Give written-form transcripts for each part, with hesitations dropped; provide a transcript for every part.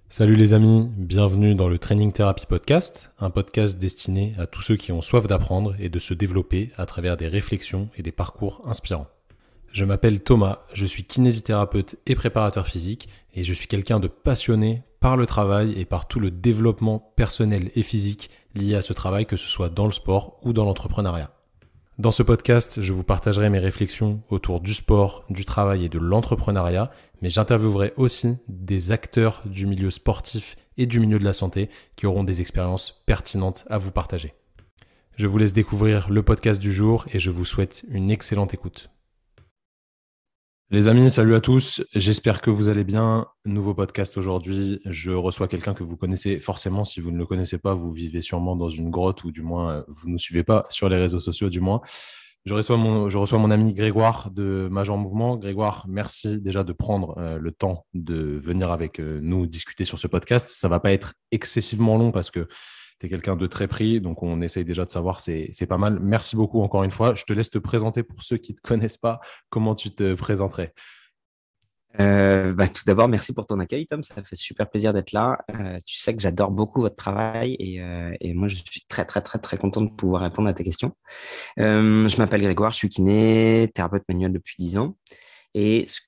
Salut les amis, bienvenue dans le Training Therapy Podcast, un podcast destiné à tous ceux qui ont soif d'apprendre et de se développer à travers des réflexions et des parcours inspirants. Je m'appelle Thomas, je suis kinésithérapeute et préparateur physique et je suis quelqu'un de passionné par le travail et par tout le développement personnel et physique lié à ce travail, que ce soit dans le sport ou dans l'entrepreneuriat. Dans ce podcast, je vous partagerai mes réflexions autour du sport, du travail et de l'entrepreneuriat, mais j'interviewerai aussi des acteurs du milieu sportif et du milieu de la santé qui auront des expériences pertinentes à vous partager. Je vous laisse découvrir le podcast du jour et je vous souhaite une excellente écoute. Les amis, salut à tous, j'espère que vous allez bien. Nouveau podcast aujourd'hui, je reçois quelqu'un que vous connaissez forcément. Si vous ne le connaissez pas, vous vivez sûrement dans une grotte ou du moins vous ne nous suivez pas sur les réseaux sociaux du moins. Je reçois mon ami Grégoire de Major Mouvement. Grégoire, merci déjà de prendre le temps de venir avec nous discuter sur ce podcast. Ça va pas être excessivement long parce que tu es quelqu'un de très pris, donc on essaye déjà de savoir, c'est pas mal. Merci beaucoup encore une fois. Je te laisse te présenter pour ceux qui ne te connaissent pas. Comment tu te présenterais? Tout d'abord, merci pour ton accueil, Tom. Ça fait super plaisir d'être là. Tu sais que j'adore beaucoup votre travail et moi, je suis très, très, très, très content de pouvoir répondre à tes questions. Je m'appelle Grégoire, je suis kiné, thérapeute manuel depuis 10 ans. Et ce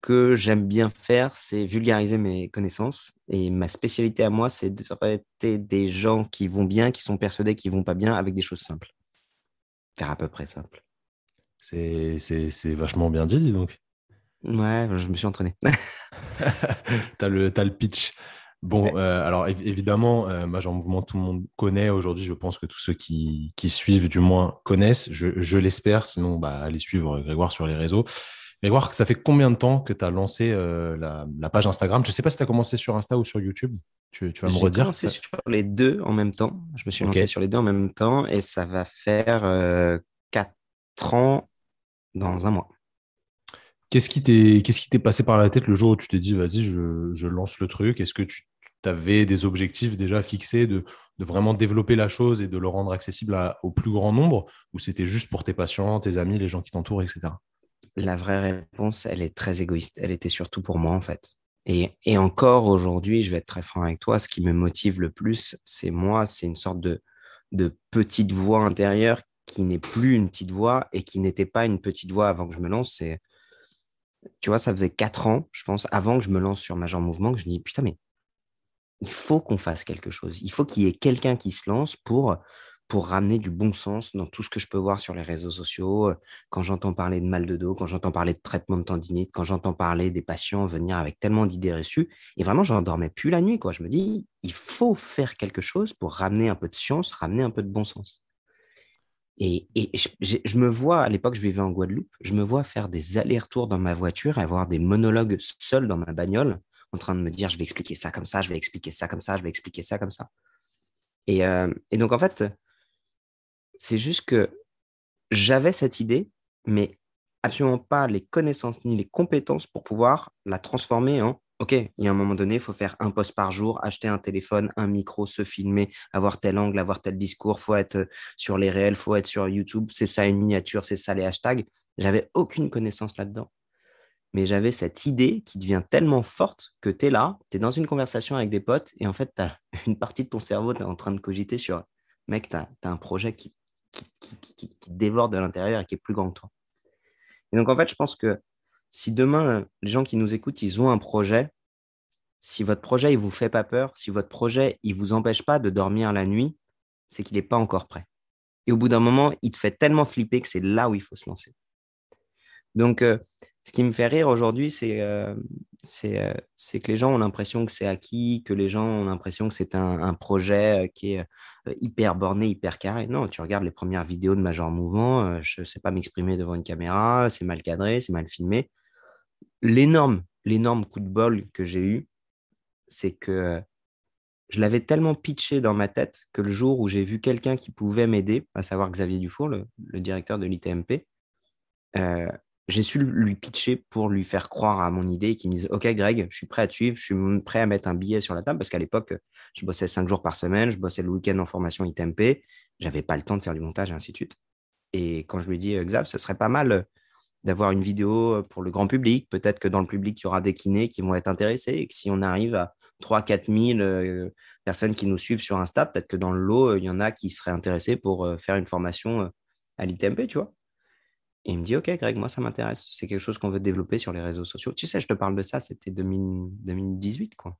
que j'aime bien faire, c'est vulgariser mes connaissances. Et ma spécialité à moi, c'est de traiter des gens qui vont bien, qui sont persuadés qu'ils vont pas bien avec des choses simples. Faire à peu près simple. C'est vachement bien dit, dis donc. Ouais, je me suis entraîné. T'as le pitch. Bon, Ouais. alors évidemment, Major Mouvement, tout le monde connaît aujourd'hui. Je pense que tous ceux qui suivent, du moins, connaissent. Je l'espère. Sinon, bah, allez suivre Grégoire sur les réseaux. Grégoire, ça fait combien de temps que tu as lancé la page Instagram? Je ne sais pas si tu as commencé sur Insta ou sur YouTube. Tu vas me J'ai redire commencé ça. sur les deux en même temps. Je me suis Ok. lancé sur les deux en même temps et ça va faire 4 ans dans un mois. Qu'est-ce qui t'est passé par la tête le jour où tu t'es dit, vas-y, je lance le truc? Est-ce que tu avais des objectifs déjà fixés de vraiment développer la chose et de le rendre accessible au plus grand nombre? Ou c'était juste pour tes patients, tes amis, les gens qui t'entourent, etc. La vraie réponse, elle est très égoïste. Elle était surtout pour moi, en fait. Et encore aujourd'hui, je vais être très franc avec toi, ce qui me motive le plus, c'est moi, c'est une sorte de petite voix intérieure qui n'est plus une petite voix et qui n'était pas une petite voix avant que je me lance. Tu vois, ça faisait 4 ans, je pense, avant que je me lance sur Major Mouvement, que je me dis, putain, mais il faut qu'on fasse quelque chose. Il faut qu'il y ait quelqu'un qui se lance pour ramener du bon sens dans tout ce que je peux voir sur les réseaux sociaux. Quand j'entends parler de mal de dos, quand j'entends parler de traitement de tendinite, quand j'entends parler des patients venir avec tellement d'idées reçues. Et vraiment, j'en dormais plus la nuit, quoi. Je me dis, il faut faire quelque chose pour ramener un peu de science, ramener un peu de bon sens. Et je me vois, à l'époque, je vivais en Guadeloupe, je me vois faire des allers-retours dans ma voiture et avoir des monologues seul dans ma bagnole, en train de me dire, je vais expliquer ça comme ça, je vais expliquer ça comme ça, je vais expliquer ça comme ça. Et donc, en fait, c'est juste que j'avais cette idée, mais absolument pas les connaissances ni les compétences pour pouvoir la transformer en, OK, il y a un moment donné, il faut faire un post par jour, acheter un téléphone, un micro, se filmer, avoir tel angle, avoir tel discours, faut être sur les réels, faut être sur YouTube, c'est ça une miniature, c'est ça les hashtags. J'avais aucune connaissance là-dedans. Mais j'avais cette idée qui devient tellement forte que tu es là, tu es dans une conversation avec des potes et en fait, tu as une partie de ton cerveau, tu es en train de cogiter sur, mec, tu as un projet qui déborde de l'intérieur et qui est plus grand que toi. Et donc, en fait, je pense que si demain, les gens qui nous écoutent, ils ont un projet, si votre projet, il vous fait pas peur, si votre projet, il vous empêche pas de dormir la nuit, c'est qu'il n'est pas encore prêt. Et au bout d'un moment, il te fait tellement flipper que c'est là où il faut se lancer. Donc, ce qui me fait rire aujourd'hui, c'est que les gens ont l'impression que c'est acquis, que les gens ont l'impression que c'est un projet qui est hyper borné, hyper carré. Non, tu regardes les premières vidéos de Major Mouvement, je ne sais pas m'exprimer devant une caméra, c'est mal cadré, c'est mal filmé. L'énorme coup de bol que j'ai eu, c'est que je l'avais tellement pitché dans ma tête que le jour où j'ai vu quelqu'un qui pouvait m'aider, à savoir Xavier Dufour, le directeur de l'ITMP, euh, j'ai su lui pitcher pour lui faire croire à mon idée et qu'il me dise, OK, Greg, je suis prêt à te suivre, je suis prêt à mettre un billet sur la table parce qu'à l'époque, je bossais 5 jours par semaine, je bossais le week-end en formation ITMP, j'avais pas le temps de faire du montage et ainsi de suite. Et quand je lui ai dit, Xav, ce serait pas mal d'avoir une vidéo pour le grand public, peut-être que dans le public, il y aura des kinés qui vont être intéressés et que si on arrive 3-4 000 personnes qui nous suivent sur Insta. Peut-être que dans le lot, il y en a qui seraient intéressés pour faire une formation à l'ITMP, tu vois. Et il me dit, OK, Greg, moi, ça m'intéresse. C'est quelque chose qu'on veut développer sur les réseaux sociaux. Tu sais, je te parle de ça, c'était 2018, quoi.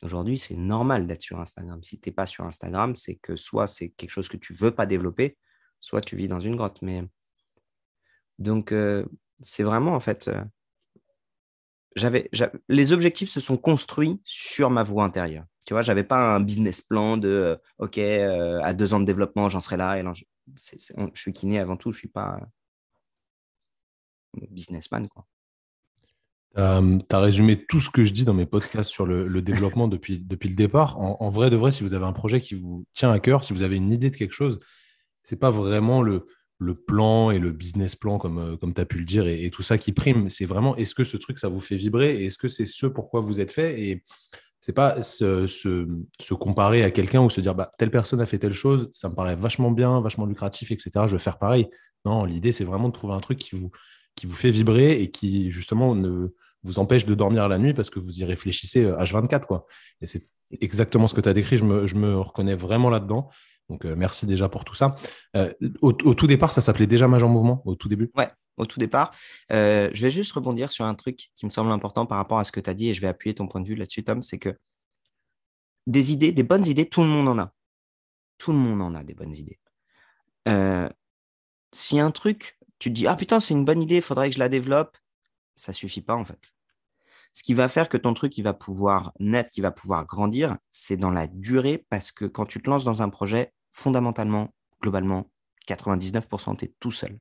Aujourd'hui, c'est normal d'être sur Instagram. Si tu n'es pas sur Instagram, c'est que soit c'est quelque chose que tu ne veux pas développer, soit tu vis dans une grotte. Mais... Donc, c'est vraiment, en fait, les objectifs se sont construits sur ma voie intérieure. Tu vois, je n'avais pas un business plan de, OK, à 2 ans de développement, j'en serai là. Et là, je suis kiné avant tout, je ne suis pas businessman, quoi. T'as résumé tout ce que je dis dans mes podcasts sur le développement depuis le départ. En vrai de vrai, si vous avez un projet qui vous tient à cœur, si vous avez une idée de quelque chose, c'est pas vraiment le plan et le business plan comme tu as pu le dire et tout ça qui prime. C'est vraiment est-ce que ce truc, ça vous fait vibrer et est-ce que c'est ce pourquoi vous êtes fait et c'est pas se comparer à quelqu'un ou se dire bah, telle personne a fait telle chose, ça me paraît vachement bien, vachement lucratif, etc. Je vais faire pareil. Non, l'idée, c'est vraiment de trouver un truc qui vous fait vibrer et qui, justement, ne vous empêche de dormir la nuit parce que vous y réfléchissez H24, quoi. Et c'est exactement ce que tu as décrit. Je me reconnais vraiment là-dedans. Donc, merci déjà pour tout ça. Au tout départ, ça s'appelait déjà Major Mouvement, au tout début. Ouais, au tout départ. Je vais juste rebondir sur un truc qui me semble important par rapport à ce que tu as dit et je vais appuyer ton point de vue là-dessus, Tom. C'est que des idées, des bonnes idées, tout le monde en a. Tout le monde en a des bonnes idées. Si un truc, tu te dis, ah putain, c'est une bonne idée, il faudrait que je la développe, ça ne suffit pas en fait. Ce qui va faire que ton truc, il va pouvoir naître, qui va pouvoir grandir, c'est dans la durée parce que quand tu te lances dans un projet, fondamentalement, globalement, 99%, tu es tout seul.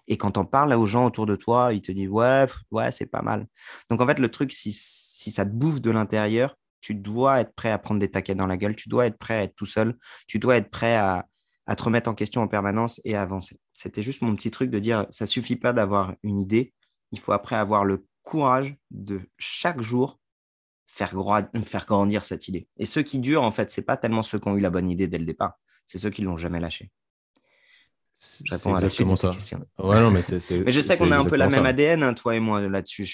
Et quand on parle aux gens autour de toi, ils te disent ouais, ouais, c'est pas mal. Donc en fait, le truc, si ça te bouffe de l'intérieur, tu dois être prêt à prendre des taquets dans la gueule, tu dois être prêt à être tout seul, tu dois être prêt à te remettre en question en permanence et à avancer. C'était juste mon petit truc de dire, ça suffit pas d'avoir une idée, il faut après avoir le courage de chaque jour faire grandir cette idée. Et ceux qui durent, en fait, c'est pas tellement ceux qui ont eu la bonne idée dès le départ, c'est ceux qui l'ont jamais lâché. Je C'est réponds à la suite de exactement ta ça. question. Ouais, non, mais Mais je sais c'est qu'on a un peu la exactement même ça. ADN, hein, toi et moi, là-dessus.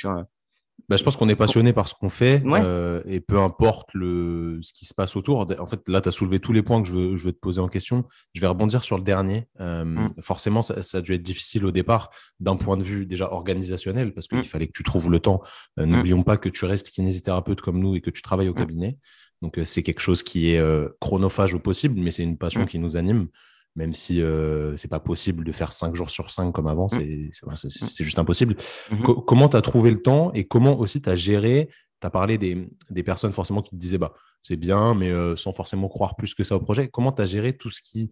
Bah, je pense qu'on est passionné par ce qu'on fait Ouais. et peu importe ce qui se passe autour. En fait, là, tu as soulevé tous les points que je veux te poser en question. Je vais rebondir sur le dernier. Mm, Forcément, ça a dû être difficile au départ d'un point de vue déjà organisationnel parce qu'il mm, fallait que tu trouves le temps. mm, N'oublions pas que tu restes kinésithérapeute comme nous et que tu travailles au mm, cabinet. Donc, c'est quelque chose qui est chronophage au possible, mais c'est une passion mm, qui nous anime. Même si c'est pas possible de faire 5 jours sur 5 comme avant, mm, c'est juste impossible. mm, Comment tu as trouvé le temps et comment aussi tu as géré, tu as parlé des personnes forcément qui te disaient bah, c'est bien, mais sans forcément croire plus que ça au projet. Comment tu as géré tout ce qui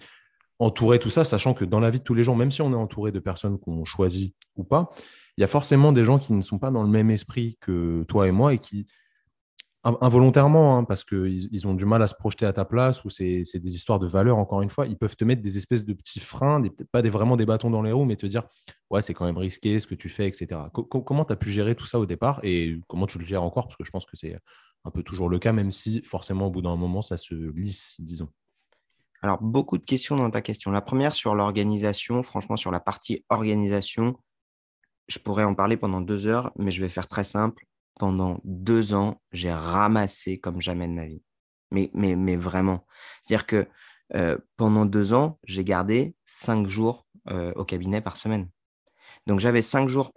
entourait tout ça, sachant que dans la vie de tous les jours, même si on est entouré de personnes qu'on choisit ou pas, il y a forcément des gens qui ne sont pas dans le même esprit que toi et moi et qui involontairement, hein, parce qu'ils ont du mal à se projeter à ta place, ou c'est des histoires de valeur, encore une fois, ils peuvent te mettre des espèces de petits freins, peut-être pas vraiment des bâtons dans les roues, mais te dire, ouais, c'est quand même risqué ce que tu fais, etc. Comment tu as pu gérer tout ça au départ et comment tu le gères encore? Parce que je pense que c'est un peu toujours le cas, même si forcément, au bout d'un moment, ça se lisse, disons. Alors, beaucoup de questions dans ta question. La première sur l'organisation, franchement, sur la partie organisation, je pourrais en parler pendant 2 heures, mais je vais faire très simple. Pendant 2 ans, j'ai ramassé comme jamais de ma vie. Mais vraiment. C'est-à-dire que pendant 2 ans, j'ai gardé 5 jours au cabinet par semaine. Donc, j'avais 5 jours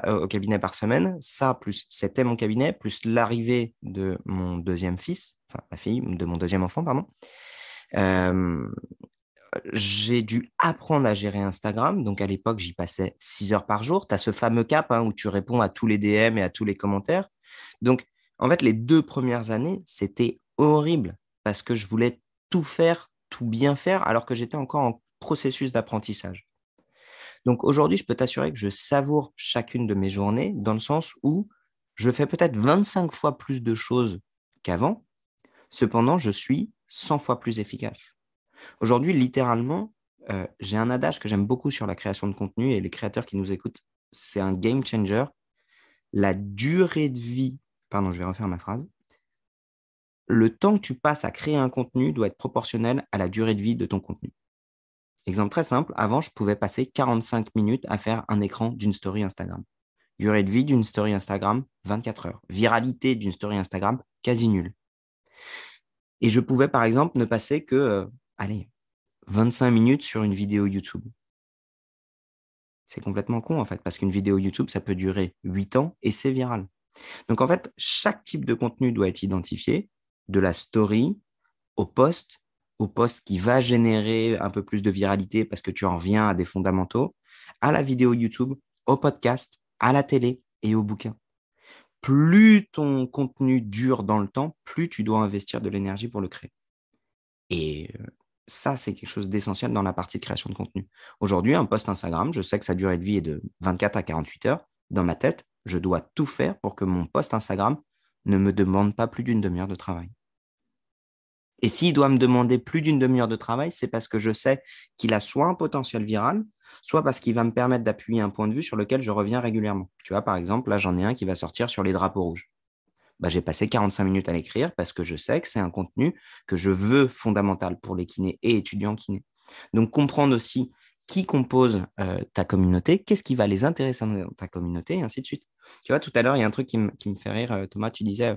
au cabinet par semaine. Ça, plus c'était mon cabinet, plus l'arrivée de mon deuxième fils, enfin, la fille de mon deuxième enfant, pardon. Euh, j'ai dû apprendre à gérer Instagram. Donc, à l'époque, j'y passais 6 heures par jour. Tu as ce fameux cap hein, où tu réponds à tous les DM et à tous les commentaires. Donc, en fait, les 2 premières années, c'était horrible parce que je voulais tout faire, tout bien faire, alors que j'étais encore en processus d'apprentissage. Donc, aujourd'hui, je peux t'assurer que je savoure chacune de mes journées dans le sens où je fais peut-être 25 fois plus de choses qu'avant. Cependant, je suis 100 fois plus efficace. Aujourd'hui, littéralement, j'ai un adage que j'aime beaucoup sur la création de contenu et les créateurs qui nous écoutent, c'est un game changer. La durée de vie, pardon, je vais refaire ma phrase. Le temps que tu passes à créer un contenu doit être proportionnel à la durée de vie de ton contenu. Exemple très simple, avant, je pouvais passer 45 minutes à faire un écran d'une story Instagram. Durée de vie d'une story Instagram, 24 heures. Viralité d'une story Instagram, quasi nulle. Et je pouvais, par exemple, ne passer que, allez, 25 minutes sur une vidéo YouTube. C'est complètement con, en fait, parce qu'une vidéo YouTube, ça peut durer 8 ans et c'est viral. Donc, en fait, chaque type de contenu doit être identifié, de la story au post qui va générer un peu plus de viralité parce que tu en reviens à des fondamentaux, à la vidéo YouTube, au podcast, à la télé et au bouquin. Plus ton contenu dure dans le temps, plus tu dois investir de l'énergie pour le créer. Et ça, c'est quelque chose d'essentiel dans la partie de création de contenu. Aujourd'hui, un post Instagram, je sais que sa durée de vie est de 24 à 48 heures. Dans ma tête, je dois tout faire pour que mon post Instagram ne me demande pas plus d'une demi-heure de travail. Et s'il doit me demander plus d'une demi-heure de travail, c'est parce que je sais qu'il a soit un potentiel viral, soit parce qu'il va me permettre d'appuyer un point de vue sur lequel je reviens régulièrement. Tu vois, par exemple, là, j'en ai un qui va sortir sur les drapeaux rouges. Bah, j'ai passé 45 minutes à l'écrire parce que je sais que c'est un contenu que je veux fondamental pour les kinés et étudiants kinés. Donc, comprendre aussi qui compose ta communauté, qu'est-ce qui va les intéresser dans ta communauté, et ainsi de suite. Tu vois, tout à l'heure, il y a un truc qui me fait rire, Thomas, tu disais,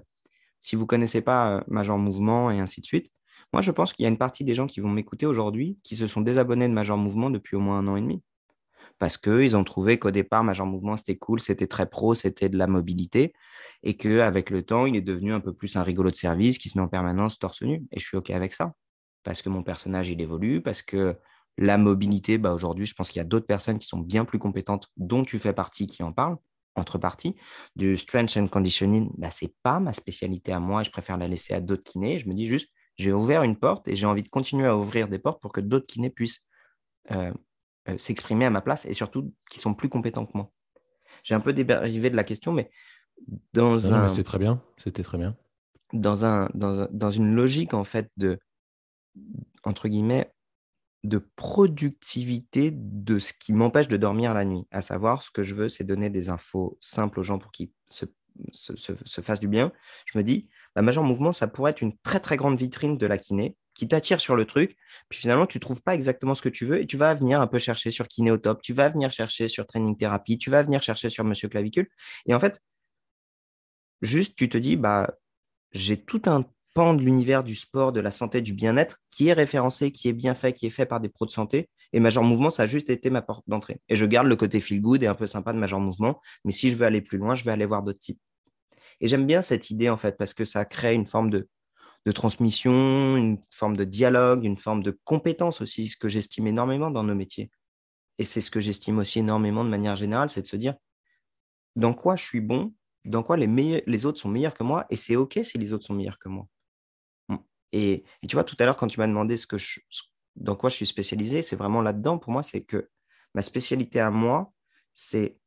si vous ne connaissez pas Major Mouvement et ainsi de suite, moi, je pense qu'il y a une partie des gens qui vont m'écouter aujourd'hui qui se sont désabonnés de Major Mouvement depuis au moins 1 an et demi. Parce qu'ils ont trouvé qu'au départ, Major Mouvement, c'était cool, c'était très pro, c'était de la mobilité, et qu'avec le temps, il est devenu un peu plus un rigolo de service qui se met en permanence torse nu. Et je suis OK avec ça, parce que mon personnage, il évolue, parce que la mobilité, bah, aujourd'hui, je pense qu'il y a d'autres personnes qui sont bien plus compétentes, dont tu fais partie, qui en parlent, entre parties. Du strength and conditioning, bah, ce n'est pas ma spécialité à moi, je préfère la laisser à d'autres kinés. Je me dis juste, j'ai ouvert une porte et j'ai envie de continuer à ouvrir des portes pour que d'autres kinés puissent euh, s'exprimer à ma place et surtout qui sont plus compétents que moi. J'ai un peu dérivé de la question, mais Non, dans non, mais un, c'est très bien. C'était très bien. dans une logique en fait de, entre guillemets, de productivité de ce qui m'empêche de dormir la nuit. À savoir, ce que je veux, c'est donner des infos simples aux gens pour qu'ils se fassent du bien. Je me dis, la Major Mouvement, ça pourrait être une très, très grande vitrine de la kiné qui t'attire sur le truc. Puis finalement, tu ne trouves pas exactement ce que tu veux et tu vas venir un peu chercher sur Kiné au top, tu vas venir chercher sur Training Thérapie, tu vas venir chercher sur Monsieur Clavicule. Et en fait, juste, tu te dis, bah, j'ai tout un pan de l'univers du sport, de la santé, du bien-être qui est référencé, qui est bien fait, qui est fait par des pros de santé. Et Major Mouvement, ça a juste été ma porte d'entrée. Et je garde le côté feel good et un peu sympa de Major Mouvement. Mais si je veux aller plus loin, je vais aller voir d'autres types. Et j'aime bien cette idée, en fait, parce que ça crée une forme de transmission, une forme de dialogue, une forme de compétence aussi, ce que j'estime énormément dans nos métiers. Et c'est ce que j'estime aussi énormément de manière générale, c'est de se dire dans quoi je suis bon, dans quoi les autres sont meilleurs que moi, et c'est OK si les autres sont meilleurs que moi. Et tu vois, tout à l'heure, quand tu m'as demandé dans quoi je suis spécialisé, c'est vraiment là-dedans pour moi, c'est que ma spécialité à moi, c'est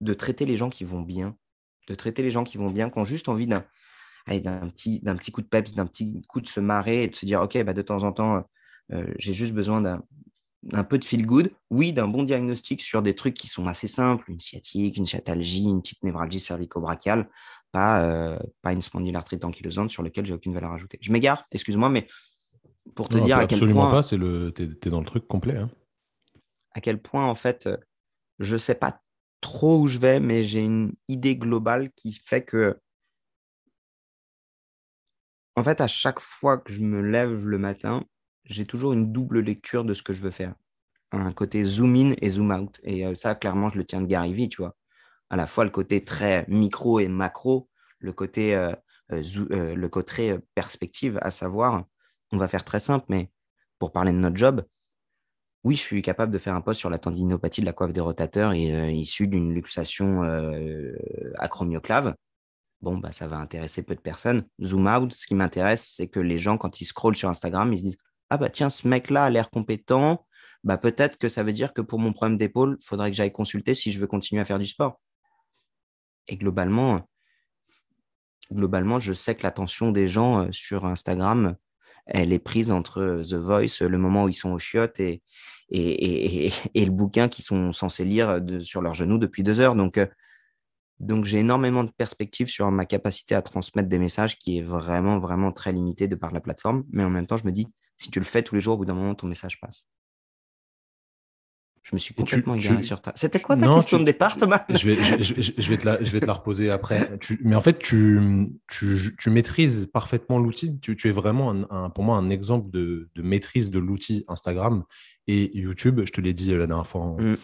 de traiter les gens qui vont bien, de traiter les gens qui vont bien, qui ont juste envie d'un petit coup de peps, d'un petit coup de se marrer et de se dire, OK, bah, de temps en temps, j'ai juste besoin d'un peu de feel good, oui, d'un bon diagnostic sur des trucs qui sont assez simples, une sciatique, une sciatalgie, une petite névralgie cervico-brachiale, pas une spondylarthrite ankylosante sur lequel j'ai aucune valeur ajoutée. Je m'égare, excuse-moi, mais pour te Non, dire absolument pas. T'es dans le truc complet, hein. à quel point en fait, je sais pas trop où je vais, mais j'ai une idée globale qui fait que, en fait, à chaque fois que je me lève le matin, j'ai toujours une double lecture de ce que je veux faire. Un côté zoom in et zoom out. Et ça, clairement, je le tiens de Gary Vee, tu vois. À la fois le côté très micro et macro, le côté perspective, à savoir, on va faire très simple, mais pour parler de notre job, oui, je suis capable de faire un post sur la tendinopathie de la coiffe des rotateurs issue d'une luxation acromioclave. Bon, bah, ça va intéresser peu de personnes. Zoom out, ce qui m'intéresse, c'est que les gens, quand ils scrollent sur Instagram, ils se disent, ah bah tiens, ce mec-là a l'air compétent, bah peut-être que ça veut dire que pour mon problème d'épaule, il faudrait que j'aille consulter si je veux continuer à faire du sport. Et globalement, je sais que l'attention des gens sur Instagram, elle est prise entre The Voice, le moment où ils sont aux chiottes, et le bouquin qu'ils sont censés lire sur leurs genoux depuis 2 heures. Donc, j'ai énormément de perspectives sur ma capacité à transmettre des messages qui est vraiment, vraiment très limitée de par la plateforme. Mais en même temps, je me dis, si tu le fais tous les jours, au bout d'un moment, ton message passe. Je me suis Et complètement égaré sur ta. C'était quoi ta non, question de départ, Thomas? je vais te la reposer après. Mais en fait, tu maîtrises parfaitement l'outil. Tu es vraiment, pour moi, un exemple de maîtrise de l'outil Instagram et YouTube. Je te l'ai dit la dernière fois Mm,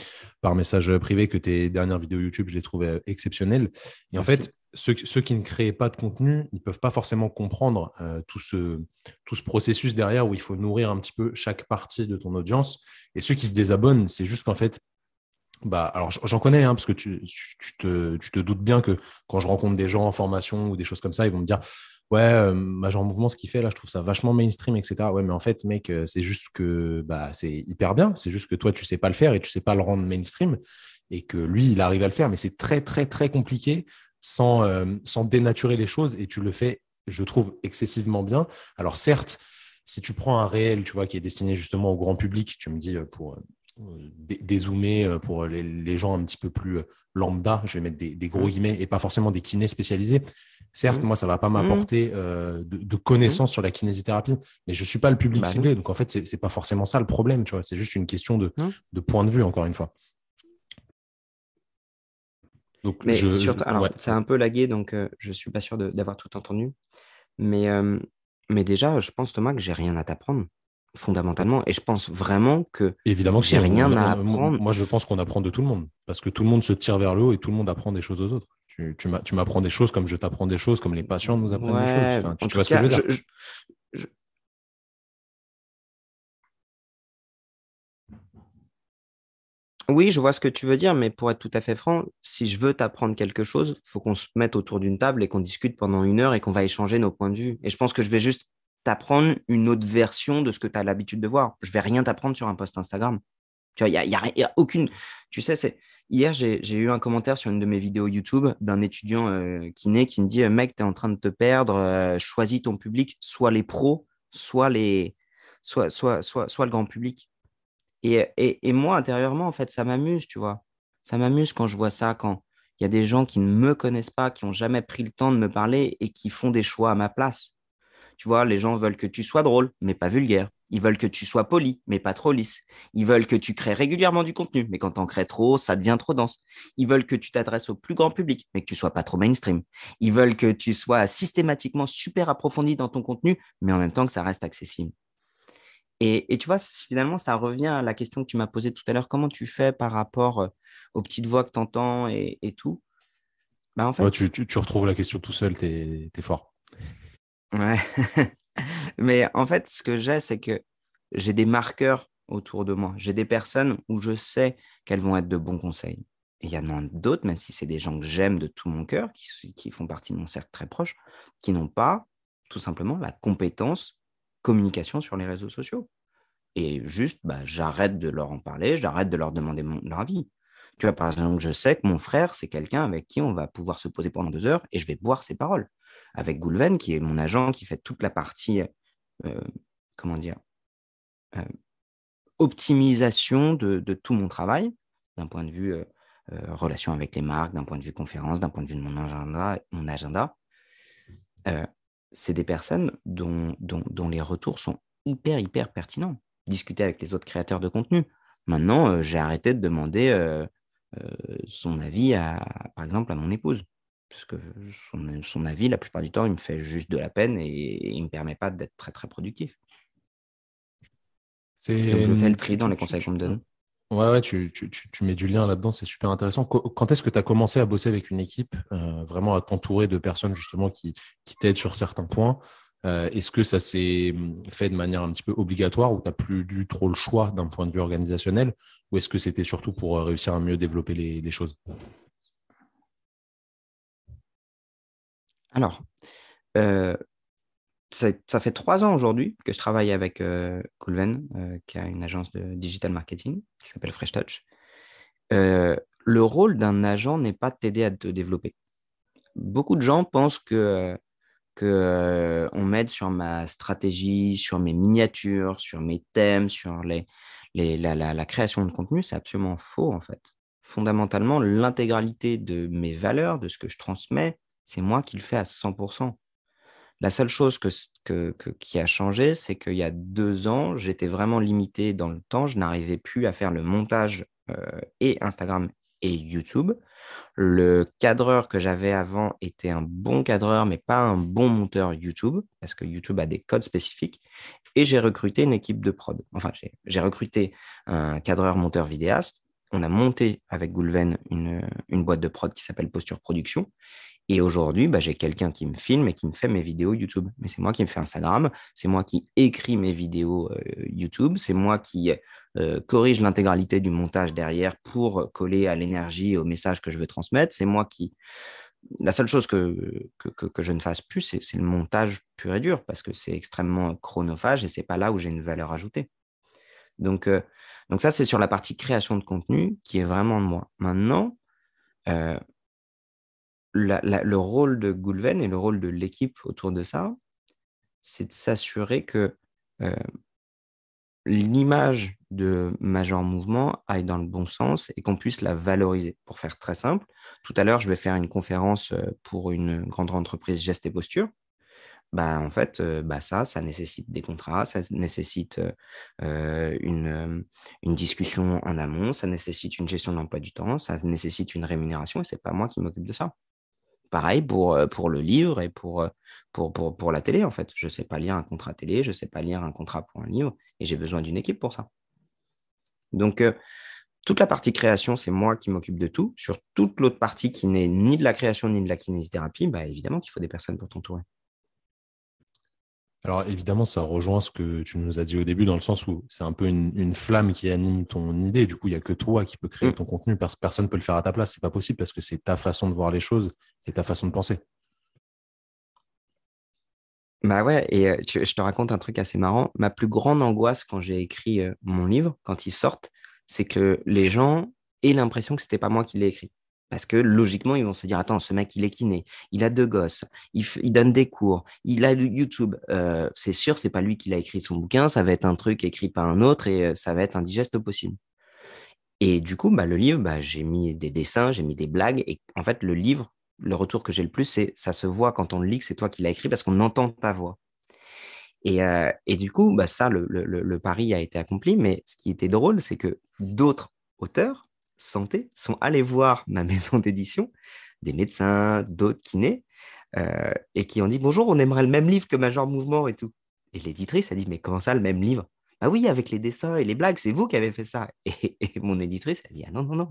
par message privé que tes dernières vidéos YouTube, je les trouvais exceptionnelles. Et en merci. fait, ceux qui ne créaient pas de contenu, ils ne peuvent pas forcément comprendre tout ce processus derrière où il faut nourrir un petit peu chaque partie de ton audience. Et ceux qui se désabonnent, c'est juste qu'en fait, bah, alors j'en connais, hein, parce que tu te doutes bien que quand je rencontre des gens en formation ou des choses comme ça, ils vont me dire, ouais, Major Mouvement, ce qu'il fait là, je trouve ça vachement mainstream, etc. Ouais, mais en fait, mec, c'est juste que bah, c'est hyper bien. C'est juste que toi, tu sais pas le faire et tu sais pas le rendre mainstream. Et que lui, il arrive à le faire, mais c'est très, très, très compliqué sans dénaturer les choses. Et tu le fais, je trouve, excessivement bien. Alors certes, si tu prends un réel, tu vois, qui est destiné justement au grand public, tu me dis pour dézoomer pour les gens un petit peu plus lambda, je vais mettre des gros Mm, guillemets, et pas forcément des kinés spécialisés. Certes, mm, moi, ça ne va pas mm, m'apporter de mm. connaissances sur la kinésithérapie, mais je ne suis pas le public Bah non, ciblé. Donc, en fait, ce n'est pas forcément ça le problème, tu vois. C'est juste une question non. de point de vue, encore une fois. Donc, Mais surtout, alors, ouais. c'est un peu lagué, donc je suis pas sûr d'avoir tout entendu. Mais, euh, mais déjà, je pense, Thomas, que j'ai rien à t'apprendre, fondamentalement. Et je pense vraiment que Évidemment que si, j'ai rien à apprendre. moi je pense qu'on apprend de tout le monde, parce que tout le monde se tire vers le haut et tout le monde apprend des choses aux autres. Tu m'apprends des choses comme je t'apprends des choses, comme les patients nous apprennent des choses. Ouais, Enfin, en tu tout vois ce que je cas, veux dire? je- oui, je vois ce que tu veux dire, mais pour être tout à fait franc, si je veux t'apprendre quelque chose, il faut qu'on se mette autour d'une table et qu'on discute pendant 1 heure et qu'on va échanger nos points de vue. Et je pense que je vais juste t'apprendre une autre version de ce que tu as l'habitude de voir. Je vais rien t'apprendre sur un post Instagram. Tu vois, y a aucune. Tu sais, hier, j'ai eu un commentaire sur une de mes vidéos YouTube d'un étudiant kiné qui me dit mec, tu es en train de te perdre, choisis ton public, soit les pros, soit le grand public. Et moi, intérieurement, en fait, ça m'amuse, tu vois. Ça m'amuse quand je vois ça, quand il y a des gens qui ne me connaissent pas, qui n'ont jamais pris le temps de me parler et qui font des choix à ma place. Tu vois, les gens veulent que tu sois drôle, mais pas vulgaire. Ils veulent que tu sois poli, mais pas trop lisse. Ils veulent que tu crées régulièrement du contenu, mais quand tu en crées trop, ça devient trop dense. Ils veulent que tu t'adresses au plus grand public, mais que tu sois pas trop mainstream. Ils veulent que tu sois systématiquement super approfondi dans ton contenu, mais en même temps que ça reste accessible. Et tu vois, finalement, ça revient à la question que tu m'as posée tout à l'heure. Comment tu fais par rapport aux petites voix que tu entends et tout? Bah, en Ouais, fait, tu retrouves la question tout seul, t'es fort. ouais. Mais en fait, ce que j'ai, c'est que j'ai des marqueurs autour de moi. J'ai des personnes où je sais qu'elles vont être de bons conseils. Et il y en a d'autres, même si c'est des gens que j'aime de tout mon cœur, qui font partie de mon cercle très proche, qui n'ont pas tout simplement la compétence communication sur les réseaux sociaux. Et juste, bah, j'arrête de leur en parler, j'arrête de leur demander leur avis. Tu vois, par exemple, je sais que mon frère, c'est quelqu'un avec qui on va pouvoir se poser pendant 2 heures et je vais boire ses paroles. Avec Goulven, qui est mon agent, qui fait toute la partie, euh, comment dire, euh, optimisation de tout mon travail, d'un point de vue relation avec les marques, d'un point de vue conférence, d'un point de vue de mon agenda. euh, c'est des personnes dont les retours sont hyper, hyper pertinents. Discuter avec les autres créateurs de contenu. Maintenant, j'ai arrêté de demander son avis, par exemple, à mon épouse. Parce que son avis, la plupart du temps, il me fait juste de la peine et il ne me permet pas d'être très, très productif. Donc, C'est, je fais le tri dans les conseils qu'on me donne. ouais, ouais, tu mets du lien là-dedans, c'est super intéressant. Quand est-ce que tu as commencé à bosser avec une équipe, vraiment à t'entourer de personnes justement qui t'aident sur certains points? Est-ce que ça s'est fait de manière un petit peu obligatoire ou tu n'as plus du trop le choix d'un point de vue organisationnel? Ou est-ce que c'était surtout pour réussir à mieux développer les choses? Alors, euh, ça fait 3 ans aujourd'hui que je travaille avec Coolven, qui a une agence de digital marketing qui s'appelle Fresh Touch. Le rôle d'un agent n'est pas de t'aider à te développer. Beaucoup de gens pensent que on m'aide sur ma stratégie, sur mes miniatures, sur mes thèmes, sur la création de contenu. C'est absolument faux, en fait. Fondamentalement, l'intégralité de mes valeurs, de ce que je transmets, c'est moi qui le fais à 100%. La seule chose qui a changé, c'est qu'il y a 2 ans, j'étais vraiment limité dans le temps. Je n'arrivais plus à faire le montage et Instagram et YouTube. Le cadreur que j'avais avant était un bon cadreur, mais pas un bon monteur YouTube, parce que YouTube a des codes spécifiques. Et j'ai recruté une équipe de prod. Enfin, j'ai recruté un cadreur monteur vidéaste. On a monté avec Goulven une boîte de prod qui s'appelle Posture Production. Et aujourd'hui, bah, j'ai quelqu'un qui me filme et qui me fait mes vidéos YouTube. Mais c'est moi qui me fais Instagram, c'est moi qui écris mes vidéos YouTube, c'est moi qui corrige l'intégralité du montage derrière pour coller à l'énergie et au message que je veux transmettre. C'est moi qui... La seule chose que je ne fasse plus, c'est le montage pur et dur, parce que c'est extrêmement chronophage et c'est pas là où j'ai une valeur ajoutée. Donc, euh, donc ça, c'est sur la partie création de contenu qui est vraiment de moi. Maintenant, euh, le rôle de Goulven et le rôle de l'équipe autour de ça, c'est de s'assurer que euh, l'image de Major Mouvement aille dans le bon sens et qu'on puisse la valoriser. Pour faire très simple, tout à l'heure, je vais faire une conférence pour une grande entreprise Geste et Posture. Bah, en fait, bah ça nécessite des contrats, ça nécessite une discussion en amont, ça nécessite une gestion de l'emploi du temps, ça nécessite une rémunération et c'est pas moi qui m'occupe de ça. Pareil pour le livre et pour la télé, en fait. Je ne sais pas lire un contrat télé, je ne sais pas lire un contrat pour un livre, et j'ai besoin d'une équipe pour ça. Donc, toute la partie création, c'est moi qui m'occupe de tout. Sur toute l'autre partie qui n'est ni de la création ni de la kinésithérapie, bah, évidemment qu'il faut des personnes pour t'entourer. Alors évidemment, ça rejoint ce que tu nous as dit au début, dans le sens où c'est un peu une flamme qui anime ton idée. Du coup, il n'y a que toi qui peux créer ton contenu. Personne ne peut le faire à ta place. C'est pas possible parce que c'est ta façon de voir les choses et ta façon de penser. Bah ouais, et je te raconte un truc assez marrant. Ma plus grande angoisse quand j'ai écrit mon livre, quand il sorte, c'est que les gens aient l'impression que c'était pas moi qui l'ai écrit. Parce que logiquement, ils vont se dire, attends, ce mec, il est kiné, il a 2 gosses, il donne des cours, il a du YouTube. C'est sûr, c'est pas lui qui l'a écrit son bouquin, ça va être un truc écrit par un autre et ça va être indigeste au possible. Et du coup, bah, le livre, bah, j'ai mis des dessins, j'ai mis des blagues. Et en fait, le livre, le retour que j'ai le plus, c'est ça se voit quand on le lit que c'est toi qui l'as écrit parce qu'on entend ta voix. Et du coup, bah, ça, le pari a été accompli. Mais ce qui était drôle, c'est que d'autres auteurs santé sont allés voir ma maison d'édition, des médecins, d'autres kinés, et qui ont dit, bonjour, on aimerait le même livre que Major Mouvement et tout. Et l'éditrice a dit, mais comment ça, le même livre? Ah oui, avec les dessins et les blagues, c'est vous qui avez fait ça. Et mon éditrice a dit, ah non, non, non,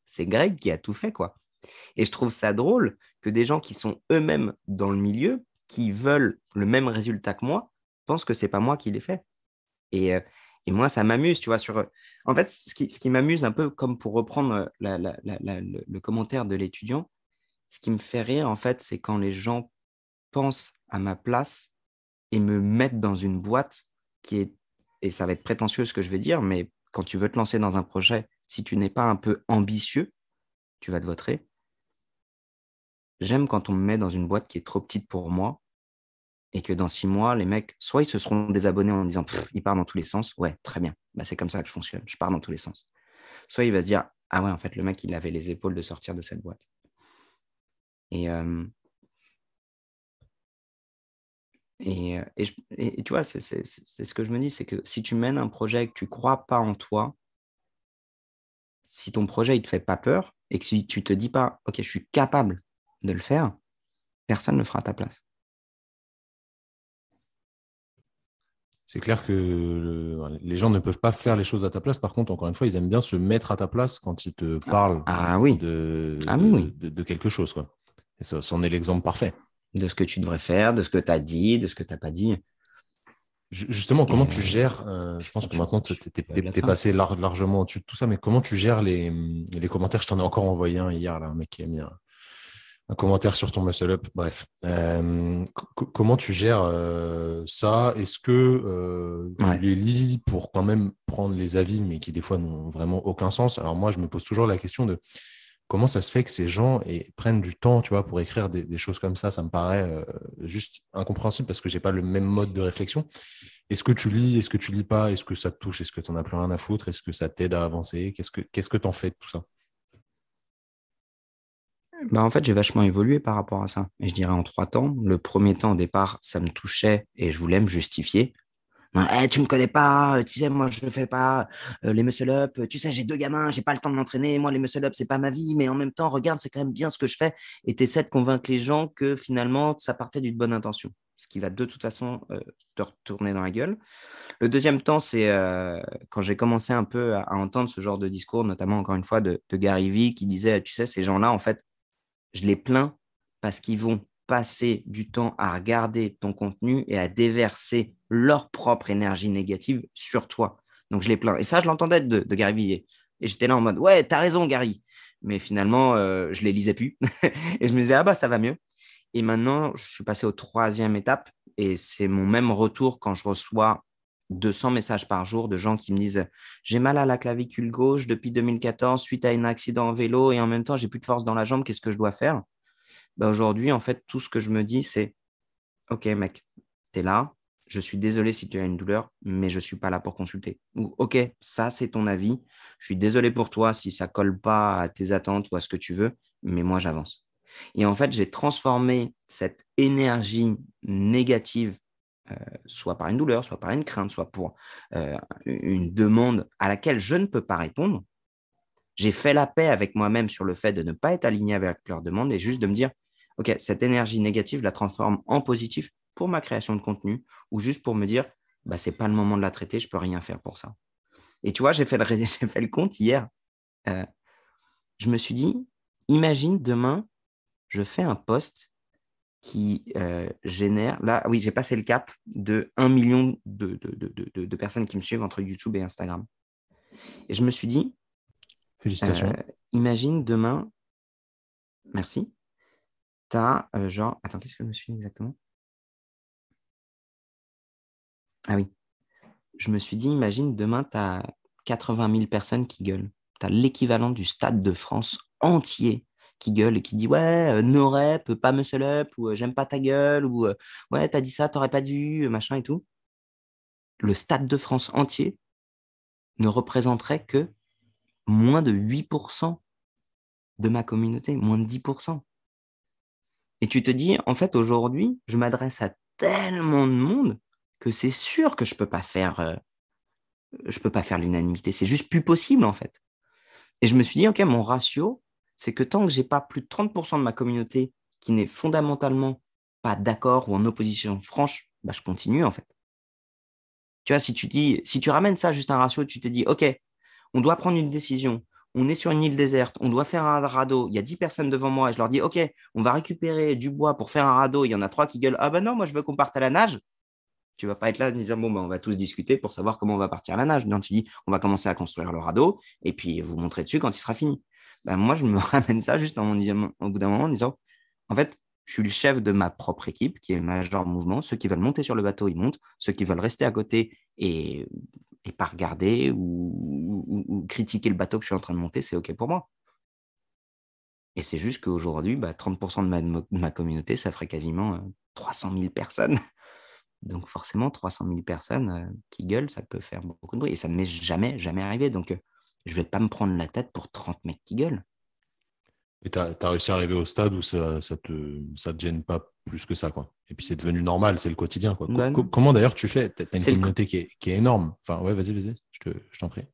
c'est Greg qui a tout fait, quoi. Et je trouve ça drôle que des gens qui sont eux-mêmes dans le milieu, qui veulent le même résultat que moi, pensent que c'est pas moi qui l'ai fait. Et, euh, et moi, ça m'amuse, tu vois. En fait, ce qui m'amuse un peu, comme pour reprendre le commentaire de l'étudiant, ce qui me fait rire, en fait, c'est quand les gens pensent à ma place et me mettent dans une boîte qui est, et ça va être prétentieux ce que je vais dire, mais quand tu veux te lancer dans un projet, si tu n'es pas un peu ambitieux, tu vas te vautrer. J'aime quand on me met dans une boîte qui est trop petite pour moi et que dans 6 mois, les mecs, soit ils se seront désabonnés en disant il part dans tous les sens. Ouais, très bien. Bah, c'est comme ça que je fonctionne. Je pars dans tous les sens. Soit il va se dire ah ouais, en fait, le mec, il avait les épaules de sortir de cette boîte. Et, euh, et tu vois, c'est ce que je me dis c'est que si tu mènes un projet et que tu ne crois pas en toi, si ton projet il te fait pas peur et que si tu te dis pas ok, je suis capable de le faire, personne ne le fera à ta place. C'est clair que les gens ne peuvent pas faire les choses à ta place. Par contre, encore une fois, ils aiment bien se mettre à ta place quand ils te parlent Ah oui, de, ah oui, de, oui. de, de quelque chose, quoi. Et ça, c'en est l'exemple parfait. De ce que tu devrais faire, de ce que tu as dit, de ce que tu n'as pas dit. Justement, comment Et tu gères, je pense que maintenant, tu tu vas de la es train. passé largement au-dessus de tout ça, mais comment tu gères les commentaires? Je t'en ai encore envoyé un hier, là, un mec qui a mis un commentaire sur ton muscle up. Bref, comment tu gères ça? Est-ce que tu Ouais. les lis pour quand même prendre les avis, mais qui des fois n'ont vraiment aucun sens? Alors moi, je me pose toujours la question de comment ça se fait que ces gens prennent du temps, tu vois, pour écrire des choses comme ça. Ça me paraît juste incompréhensible parce que j'ai pas le même mode de réflexion. Est-ce que tu lis? Est-ce que tu lis pas? Est-ce que ça te touche? Est-ce que tu en as plus rien à foutre? Est-ce que ça t'aide à avancer? Qu'est-ce que tu en fais de tout ça? Bah, en fait, j'ai vachement évolué par rapport à ça. Et je dirais en 3 temps. Le premier temps, au départ, ça me touchait et je voulais me justifier. Non, tu me connais pas, tu sais, moi je ne fais pas les muscle-up, tu sais, j'ai 2 gamins, j'ai pas le temps de m'entraîner, moi les muscle-up, c'est pas ma vie, mais en même temps, regarde, c'est quand même bien ce que je fais. Et tu essaies de convaincre les gens que finalement, ça partait d'une bonne intention, ce qui va de toute façon te retourner dans la gueule. Le deuxième temps, c'est quand j'ai commencé un peu à entendre ce genre de discours, notamment encore une fois de Gary Vee, qui disait, tu sais, ces gens-là, en fait, je les plains parce qu'ils vont passer du temps à regarder ton contenu et à déverser leur propre énergie négative sur toi. Donc, je les plains. Et ça, je l'entendais de Gary Vee. Et j'étais là en mode, ouais, t'as raison, Gary. Mais finalement, je les lisais plus. Et je me disais, ah bah, ça va mieux. Et maintenant, je suis passé aux troisième étape. Et c'est mon même retour quand je reçois 200 messages par jour de gens qui me disent j'ai mal à la clavicule gauche depuis 2014 suite à un accident en vélo et en même temps, j'ai plus de force dans la jambe. Qu'est-ce que je dois faire? Bah, aujourd'hui, en fait, tout ce que je me dis, c'est OK, mec, tu es là. Je suis désolé si tu as une douleur, mais je ne suis pas là pour consulter. Ou OK, ça, c'est ton avis. Je suis désolé pour toi si ça ne colle pas à tes attentes ou à ce que tu veux, mais moi, j'avance. Et en fait, j'ai transformé cette énergie négative, soit par une douleur, soit par une crainte, soit pour une demande à laquelle je ne peux pas répondre. J'ai fait la paix avec moi-même sur le fait de ne pas être aligné avec leur demande et juste de me dire, OK, cette énergie négative, je la transforme en positif pour ma création de contenu ou juste pour me dire, bah, ce n'est pas le moment de la traiter, je ne peux rien faire pour ça. Et tu vois, j'ai fait j'ai fait le compte hier. Euh, je me suis dit, imagine demain, je fais un post qui génère, là, oui, j'ai passé le cap de 1 million de personnes qui me suivent entre YouTube et Instagram. Et je me suis dit, Félicitations. imagine demain, merci, tu as genre, attends, qu'est-ce que je me suis dit exactement? Ah oui, je me suis dit, imagine demain, tu as 80 000 personnes qui gueulent. Tu as l'équivalent du Stade de France entier qui gueule et qui dit ouais, no rep, pas muscle up, ou j'aime pas ta gueule, ou ouais, t'as dit ça, t'aurais pas dû, machin et tout. Le Stade de France entier ne représenterait que moins de 8% de ma communauté, moins de 10%. Et tu te dis, en fait, aujourd'hui, je m'adresse à tellement de monde que c'est sûr que je peux pas faire l'unanimité. C'est juste plus possible, en fait. Et je me suis dit, OK, mon ratio, c'est que tant que j'ai pas plus de 30% de ma communauté qui n'est fondamentalement pas d'accord ou en opposition franche, bah, je continue, en fait. Tu vois, si tu ramènes ça juste à un ratio, tu te dis, OK, on doit prendre une décision. On est sur une île déserte, on doit faire un radeau. Il y a 10 personnes devant moi et je leur dis, OK, on va récupérer du bois pour faire un radeau. Il y en a 3 qui gueulent, ah ben non, moi je veux qu'on parte à la nage. Tu vas pas être là en disant, bon, ben, on va tous discuter pour savoir comment on va partir à la nage. Non, tu dis, on va commencer à construire le radeau et puis vous montrer dessus quand il sera fini. Ben, moi, je me ramène ça juste en disant, au bout d'un moment en disant, en fait, je suis le chef de ma propre équipe qui est Major Mouvement. Ceux qui veulent monter sur le bateau, ils montent. Ceux qui veulent rester à côté et pas regarder ou critiquer le bateau que je suis en train de monter, c'est OK pour moi. Et c'est juste qu'aujourd'hui, bah, 30% de ma communauté, ça ferait quasiment 300 000 personnes. Donc forcément, 300 000 personnes qui gueulent, ça peut faire beaucoup de bruit. Et ça ne m'est jamais, jamais arrivé. Donc, je ne vais pas me prendre la tête pour 30 mecs qui gueulent. Et tu as réussi à arriver au stade où ça te gêne pas plus que ça, quoi. Et puis c'est devenu normal, c'est le quotidien, quoi. Ben, Comment d'ailleurs tu fais? Tu as une c'est le, communauté qui est énorme. Enfin, ouais, vas-y, je t'en prie.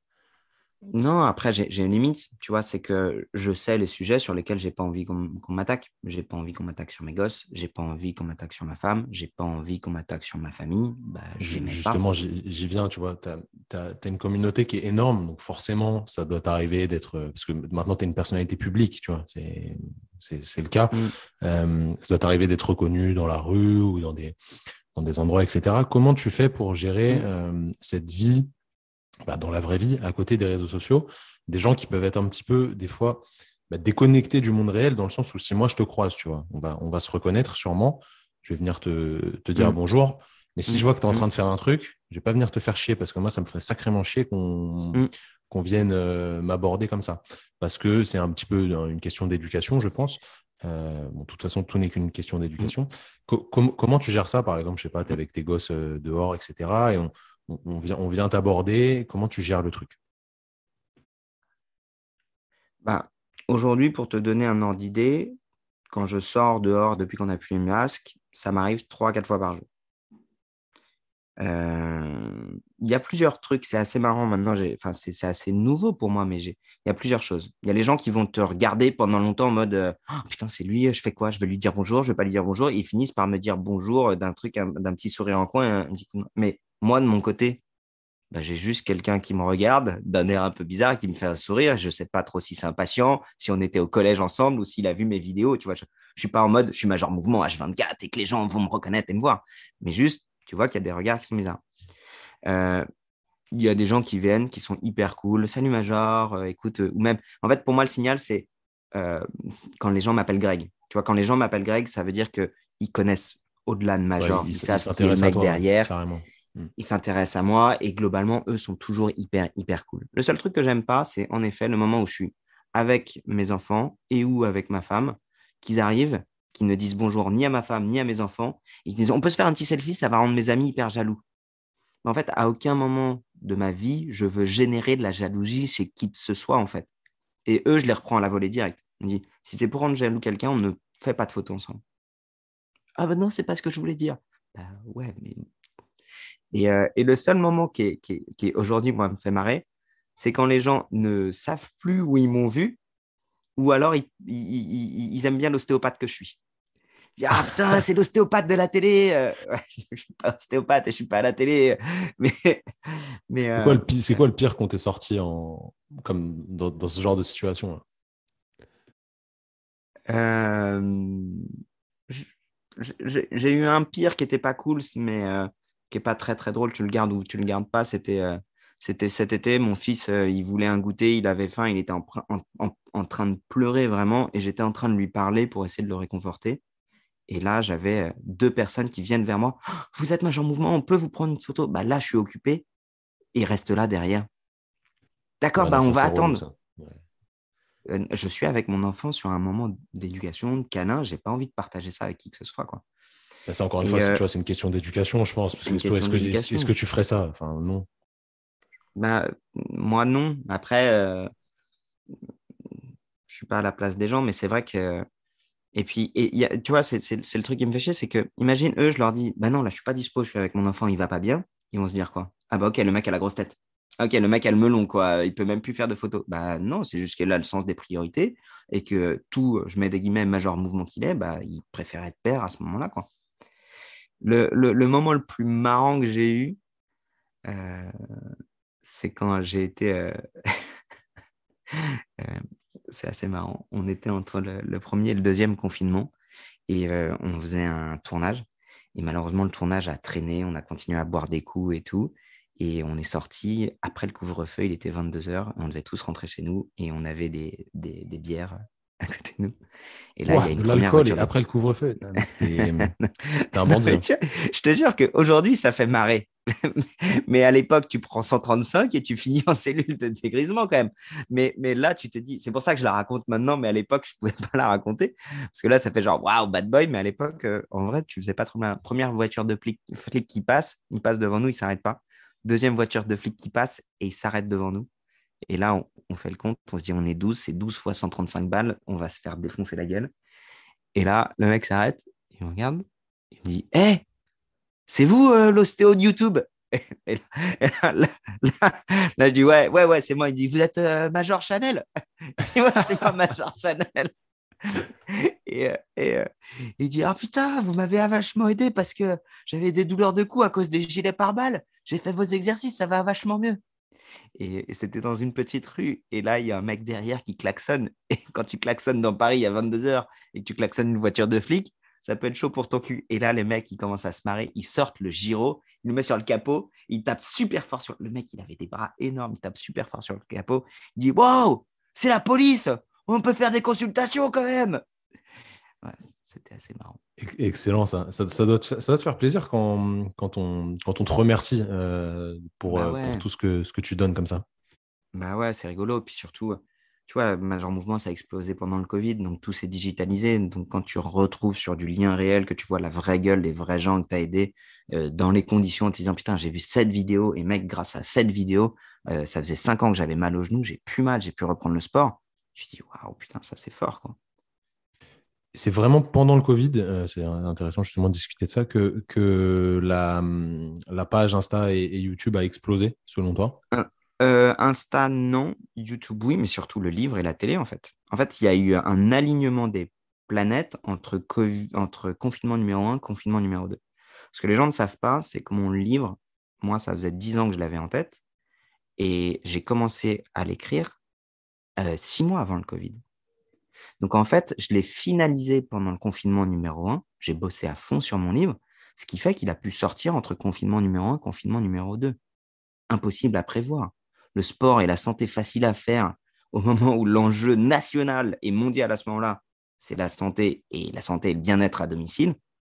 Non, après, j'ai une limite, tu vois, c'est que je sais les sujets sur lesquels j'ai pas envie qu'on m'attaque. J'ai pas envie qu'on m'attaque sur mes gosses, j'ai pas envie qu'on m'attaque sur ma femme, j'ai pas envie qu'on m'attaque sur ma famille, bah, je les mets pas. Justement, j'y viens, tu vois, tu as une communauté qui est énorme, donc forcément, ça doit t'arriver d'être, parce que maintenant, tu es une personnalité publique, tu vois, c'est le cas. Mm. Ça doit t'arriver d'être reconnu dans la rue ou dans des endroits, etc. Comment tu fais pour gérer Mm. cette vie, bah, dans la vraie vie, à côté des réseaux sociaux, des gens qui peuvent être un petit peu, des fois, bah, déconnectés du monde réel, dans le sens où si moi je te croise, tu vois, on va se reconnaître sûrement, je vais venir te dire Mm. bonjour, mais si je Mm. vois que tu es en train Mm. de faire un truc, je vais pas venir te faire chier, parce que moi, ça me ferait sacrément chier Mm. qu'on vienne m'aborder comme ça, parce que c'est un petit peu une question d'éducation, je pense. Bon, de toute façon, tout n'est qu'une question Mm. d'éducation. Comment tu gères ça, par exemple, je sais pas, tu es avec tes gosses dehors, etc., et on vient t'aborder. Comment tu gères le truc? Bah, Aujourd'hui, pour te donner un ordre d'idée, quand je sors dehors depuis qu'on n'a plus le masque, ça m'arrive 3 à 4 fois par jour. Il y a plusieurs trucs, c'est assez marrant maintenant, enfin, c'est assez nouveau pour moi, mais il y a plusieurs choses. Il y a les gens qui vont te regarder pendant longtemps en mode oh, putain, c'est lui, je fais quoi? Je vais lui dire bonjour, je vais pas lui dire bonjour. Et ils finissent par me dire bonjour d'un truc, d'un petit sourire en coin. Mais moi, de mon côté, bah, j'ai juste quelqu'un qui me regarde d'un air un peu bizarre, qui me fait un sourire. Je sais pas trop si c'est un patient, si on était au collège ensemble ou s'il a vu mes vidéos. Tu vois, je suis pas en mode, je suis major mouvement H24 et que les gens vont me reconnaître et me voir. Mais juste, tu vois qu'il y a des regards qui sont bizarres. Euh, il y a des gens qui viennent, qui sont hyper cool. Salut Major, écoute, ou même. En fait, pour moi, le signal, c'est quand les gens m'appellent Greg. Tu vois, quand les gens m'appellent Greg, ça veut dire qu'ils connaissent au-delà de Ouais, Major. il Ils il savent qui est le s'intéresse à mec toi, ouais, derrière. carrément. Mm. Ils s'intéressent à moi et globalement, eux sont toujours hyper, hyper cool. Le seul truc que j'aime pas, c'est en effet le moment où je suis avec mes enfants et ou avec ma femme, qu'ils arrivent, qu'ils ne disent bonjour ni à ma femme ni à mes enfants. Ils disent, on peut se faire un petit selfie, ça va rendre mes amis hyper jaloux. En fait, à aucun moment de ma vie, je veux générer de la jalousie chez qui que ce soit, en fait. Et eux, je les reprends à la volée directe. On me dit, si c'est pour rendre jaloux quelqu'un, on ne fait pas de photos ensemble. Ah ben non, c'est pas ce que je voulais dire. Bah ouais, mais... Et le seul moment qui aujourd'hui, moi, me fait marrer, c'est quand les gens ne savent plus où ils m'ont vu, ou alors ils aiment bien l'ostéopathe que je suis. Ils disent, ah putain, c'est l'ostéopathe de la télé. Ouais, je ne suis pas ostéopathe et je ne suis pas à la télé. Mais, mais C'est quoi le pire qu'on t'ait sorti comme dans ce genre de situation là? Euh, j'ai eu un pire qui était pas cool, mais qui est pas très très drôle. Tu le gardes ou tu le gardes pas. C'était cet été. Mon fils, il voulait un goûter, il avait faim, il était en train de pleurer vraiment, et j'étais en train de lui parler pour essayer de le réconforter. Et là, j'avais 2 personnes qui viennent vers moi. Oh, vous êtes Major Mouvement, on peut vous prendre une photo? Bah là, je suis occupé. Et il reste là derrière. D'accord, Ouais, non, bah on ça va c'est relou attendre. ça. Ouais. Je suis avec mon enfant sur un moment d'éducation, de câlin. J'ai pas envie de partager ça avec qui que ce soit, quoi. Bah, c'est encore une fois, Et tu vois, c'est une question d'éducation, je pense. Parce c'est que une toi, question est-ce que d'éducation. tu ferais ça? Enfin, non. Bah, moi, non. Après, je suis pas à la place des gens, mais c'est vrai que. Et puis, tu vois, c'est le truc qui me fait chier, c'est que, imagine, eux, je leur dis, bah non, là, je suis pas dispo, je suis avec mon enfant, il va pas bien. Ils vont se dire quoi? Ah bah ok, le mec a la grosse tête. Ok, le mec a le melon, quoi. Il peut même plus faire de photos. Bah non, c'est juste qu'il a le sens des priorités et que tout, je mets des guillemets, major mouvement qu'il est, bah il préfère être père à ce moment-là, quoi. Le moment le plus marrant que j'ai eu, euh, c'est quand j'ai été. Euh, c'est assez marrant. On était entre le premier et le deuxième confinement et on faisait un tournage. Et malheureusement, le tournage a traîné. On a continué à boire des coups et tout. Et on est sorti après le couvre-feu. Il était 22h. On devait tous rentrer chez nous et on avait des bières à côté de nous. Et là, il y Quoi, a une de première l'alcool et voiture de. après le couvre-feu? Ah, mais t'es un Non, bandit, mais hein. je te jure qu'aujourd'hui, ça fait marrer. Mais à l'époque, tu prends 135 et tu finis en cellule de dégrisement quand même. Mais là, tu te dis, c'est pour ça que je la raconte maintenant, mais à l'époque, je ne pouvais pas la raconter. Parce que là, ça fait genre, waouh, bad boy. Mais à l'époque, en vrai, tu faisais pas trop mal. Première voiture de flic qui passe, il passe devant nous, il s'arrête pas. Deuxième voiture de flic qui passe et il s'arrête devant nous. Et là, on fait le compte, on se dit, on est 12, c'est 12 fois 135 balles, on va se faire défoncer la gueule. Et là, le mec s'arrête, il me regarde, il me dit, hé, hey, c'est vous l'ostéo de YouTube? Et là, je dis, ouais, ouais, ouais, c'est moi. Il dit, vous êtes Major Chanel? Je dis, ouais, c'est moi, Major Chanel. Et il dit, ah putain, vous m'avez vachement aidé parce que j'avais des douleurs de cou à cause des gilets pare-balles. J'ai fait vos exercices, ça va vachement mieux. Et c'était dans une petite rue. Et là, il y a un mec derrière qui klaxonne. Et quand tu klaxonnes dans Paris à 22h et que tu klaxonnes une voiture de flic, ça peut être chaud pour ton cul. Et là, les mecs, ils commencent à se marrer. Ils sortent le gyro, ils le mettent sur le capot. Ils tapent super fort sur. Le mec, il avait des bras énormes. Il tape super fort sur le capot. Il dit, wow, c'est la police. On peut faire des consultations quand même. Ouais, c'était assez marrant. Excellent, ça. Ça doit te faire plaisir quand on te remercie Bah pour ouais. tout ce que tu donnes comme ça. Bah ouais, c'est rigolo. Puis surtout, tu vois, Major Mouvement, ça a explosé pendant le Covid, donc tout s'est digitalisé. Donc quand tu retrouves sur du lien réel, que tu vois la vraie gueule des vrais gens que tu as aidés dans les conditions en te disant, putain, j'ai vu cette vidéo et mec, grâce à cette vidéo, ça faisait 5 ans que j'avais mal au genou, j'ai plus mal, j'ai pu reprendre le sport. Tu te dis, waouh, putain, ça c'est fort, quoi. C'est vraiment pendant le Covid, c'est intéressant justement de discuter de ça, que la page Insta et YouTube a explosé, selon toi? Insta, non. YouTube, oui, mais surtout le livre et la télé, en fait. En fait, il y a eu un alignement des planètes entre confinement numéro un, confinement numéro 2. Ce que les gens ne savent pas, c'est que mon livre, moi, ça faisait 10 ans que je l'avais en tête et j'ai commencé à l'écrire 6 mois avant le Covid. Donc, en fait, je l'ai finalisé pendant le confinement numéro un. J'ai bossé à fond sur mon livre, ce qui fait qu'il a pu sortir entre confinement numéro un et confinement numéro 2. Impossible à prévoir. Le sport et la santé facile à faire au moment où l'enjeu national et mondial à ce moment-là, c'est la santé et le bien-être à domicile.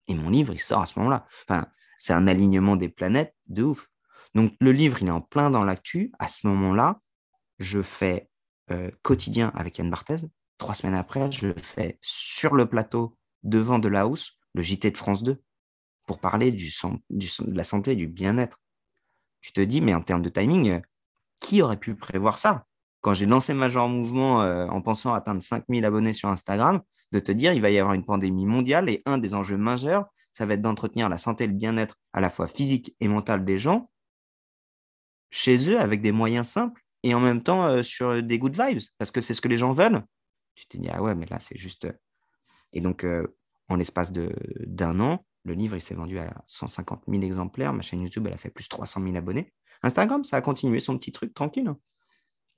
Et mon livre, il sort à ce moment-là. Enfin, c'est un alignement des planètes de ouf. Donc, le livre, il est en plein dans l'actu. À ce moment-là, je fais quotidien avec Yann Barthès. 3 semaines après, je le fais sur le plateau devant de la hausse, le JT de France 2, pour parler de la santé et du bien-être. Tu te dis, mais en termes de timing, qui aurait pu prévoir ça? Quand j'ai lancé Major Mouvement en pensant atteindre 5000 abonnés sur Instagram, de te dire, il va y avoir une pandémie mondiale et un des enjeux majeurs, ça va être d'entretenir la santé et le bien-être à la fois physique et mental des gens chez eux avec des moyens simples et en même temps sur des good vibes parce que c'est ce que les gens veulent. Tu te dis, ah ouais, mais là, c'est juste. Et donc, en l'espace d'un an, le livre, il s'est vendu à 150 000 exemplaires. Ma chaîne YouTube, elle a fait plus de 300 000 abonnés. Instagram, ça a continué son petit truc tranquille, hein.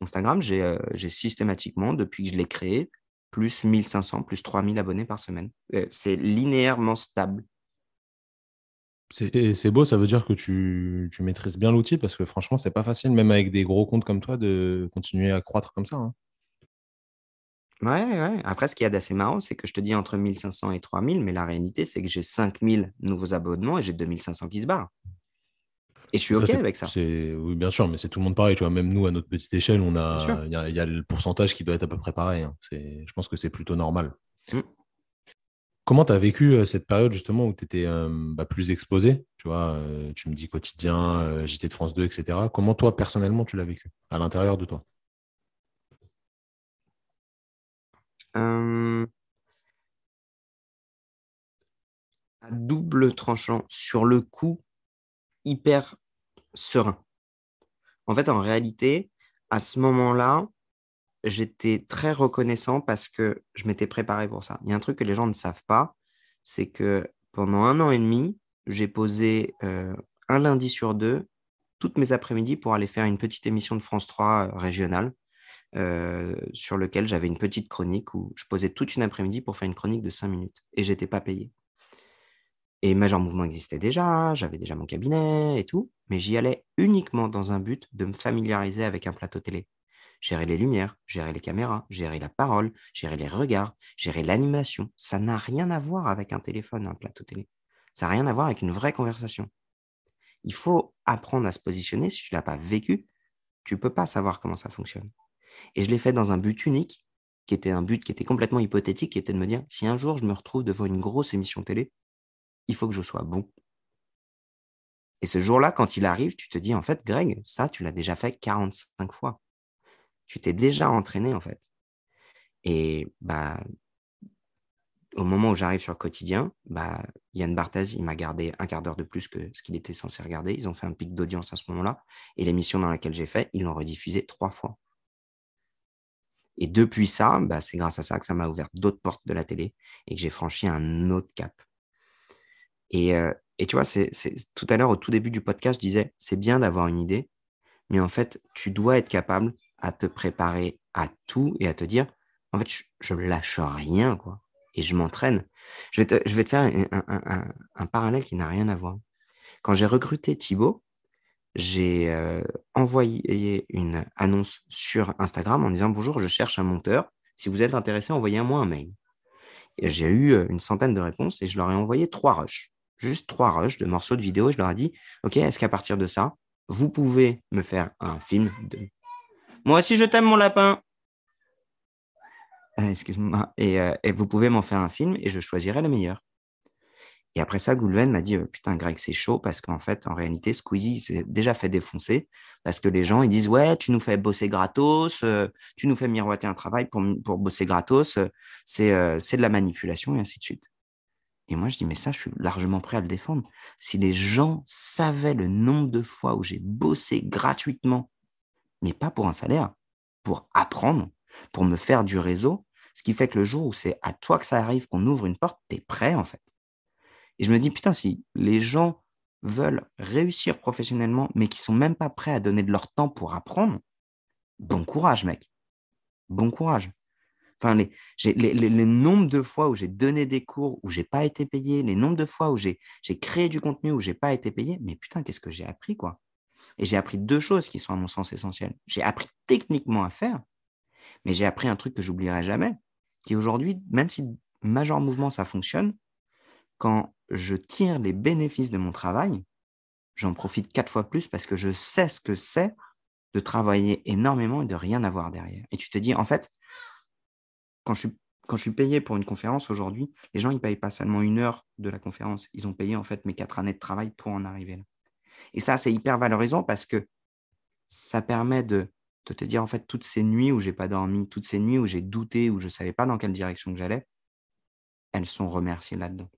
Instagram, j'ai systématiquement, depuis que je l'ai créé, plus 1500, plus 3000 abonnés par semaine. C'est linéairement stable. C'est beau, ça veut dire que tu maîtrises bien l'outil parce que franchement, c'est pas facile, même avec des gros comptes comme toi, de continuer à croître comme ça, hein. Ouais, ouais. Après, ce qu'il y a d'assez marrant, c'est que je te dis entre 1500 et 3000, mais la réalité, c'est que j'ai 5000 nouveaux abonnements et j'ai 2500 qui se barrent. Et je suis Ça, OK avec ça, oui, bien sûr, mais c'est tout le monde pareil. Tu vois, même nous, à notre petite échelle, bien sûr. il y a le pourcentage qui doit être à peu près pareil, hein. Je pense que c'est plutôt normal. Mm. Comment tu as vécu cette période justement où tu étais plus exposé? Tu vois, tu me dis quotidien, JT de France 2, etc. Comment toi, personnellement, tu l'as vécu à l'intérieur de toi? Euh, à double tranchant, sur le coup, hyper serein. En fait, en réalité, à ce moment-là, j'étais très reconnaissant parce que je m'étais préparé pour ça. Il y a un truc que les gens ne savent pas, c'est que pendant 1 an et demi, j'ai posé un lundi sur deux, toutes mes après-midi pour aller faire une petite émission de France 3 régionale sur lequel j'avais une petite chronique où je posais toute une après-midi pour faire une chronique de 5 minutes et j'étais pas payé. Et Major Mouvement existait déjà, j'avais déjà mon cabinet et tout, mais j'y allais uniquement dans un but de me familiariser avec un plateau télé. Gérer les lumières, gérer les caméras, gérer la parole, gérer les regards, gérer l'animation. Ça n'a rien à voir avec un téléphone, un plateau télé. Ça n'a rien à voir avec une vraie conversation. Il faut apprendre à se positionner. Si tu ne l'as pas vécu, tu ne peux pas savoir comment ça fonctionne. Et je l'ai fait dans un but unique, qui était un but qui était complètement hypothétique, qui était de me dire, si un jour je me retrouve devant une grosse émission télé, il faut que je sois bon. Et ce jour-là, quand il arrive, tu te dis, en fait, Greg, ça, tu l'as déjà fait 45 fois. Tu t'es déjà entraîné, en fait. Et bah, au moment où j'arrive sur le quotidien, bah, Yann Barthès, il m'a gardé un quart d'heure de plus que ce qu'il était censé regarder. Ils ont fait un pic d'audience à ce moment-là. Et l'émission dans laquelle j'ai fait, ils l'ont rediffusée 3 fois. Et depuis ça, bah, c'est grâce à ça que ça m'a ouvert d'autres portes de la télé et que j'ai franchi un autre cap. Et tu vois, tout à l'heure, au tout début du podcast, je disais, c'est bien d'avoir une idée, mais en fait, tu dois être capable à te préparer à tout et à te dire, en fait, je lâche rien, quoi. Et je m'entraîne. Je vais te faire un parallèle qui n'a rien à voir. Quand j'ai recruté Thibaut, j'ai envoyé une annonce sur Instagram en disant, bonjour, je cherche un monteur. Si vous êtes intéressé, envoyez-moi un mail. Et j'ai eu une centaine de réponses et je leur ai envoyé 3 rushs. Juste 3 rushs de morceaux de vidéo. Et je leur ai dit, OK, est-ce qu'à partir de ça, vous pouvez me faire un film de... Moi aussi, je t'aime, mon lapin. Excuse-moi. Et vous pouvez m'en faire un film et je choisirai le meilleur. Et après ça, Goulven m'a dit, putain, Greg, c'est chaud parce qu'en fait, en réalité, Squeezie s'est déjà fait défoncer parce que les gens, ils disent, ouais, tu nous fais bosser gratos, tu nous fais miroiter un travail pour bosser gratos, c'est de la manipulation et ainsi de suite. Et moi, je dis, mais ça, je suis largement prêt à le défendre. Si les gens savaient le nombre de fois où j'ai bossé gratuitement, mais pas pour un salaire, pour apprendre, pour me faire du réseau, ce qui fait que le jour où c'est à toi que ça arrive, qu'on ouvre une porte, tu es prêt, en fait. Et je me dis, putain, si les gens veulent réussir professionnellement, mais qui sont même pas prêts à donner de leur temps pour apprendre, bon courage, mec. Bon courage. Enfin, les nombres de fois où j'ai donné des cours, où j'ai pas été payé, les nombres de fois où j'ai créé du contenu, où j'ai pas été payé, mais putain, qu'est-ce que j'ai appris, quoi. Et j'ai appris deux choses qui sont, à mon sens, essentielles. J'ai appris techniquement à faire, mais j'ai appris un truc que j'oublierai jamais, qui aujourd'hui, même si Major Mouvement, ça fonctionne, quand je tire les bénéfices de mon travail, j'en profite 4 fois plus parce que je sais ce que c'est de travailler énormément et de rien avoir derrière. Et tu te dis, en fait, quand je suis payé pour une conférence aujourd'hui, les gens, ils ne payent pas seulement 1 heure de la conférence. Ils ont payé en fait mes 4 années de travail pour en arriver là. Et ça, c'est hyper valorisant parce que ça permet de te dire, en fait, toutes ces nuits où je n'ai pas dormi, toutes ces nuits où j'ai douté, où je ne savais pas dans quelle direction que j'allais, elles sont remerciées là-dedans.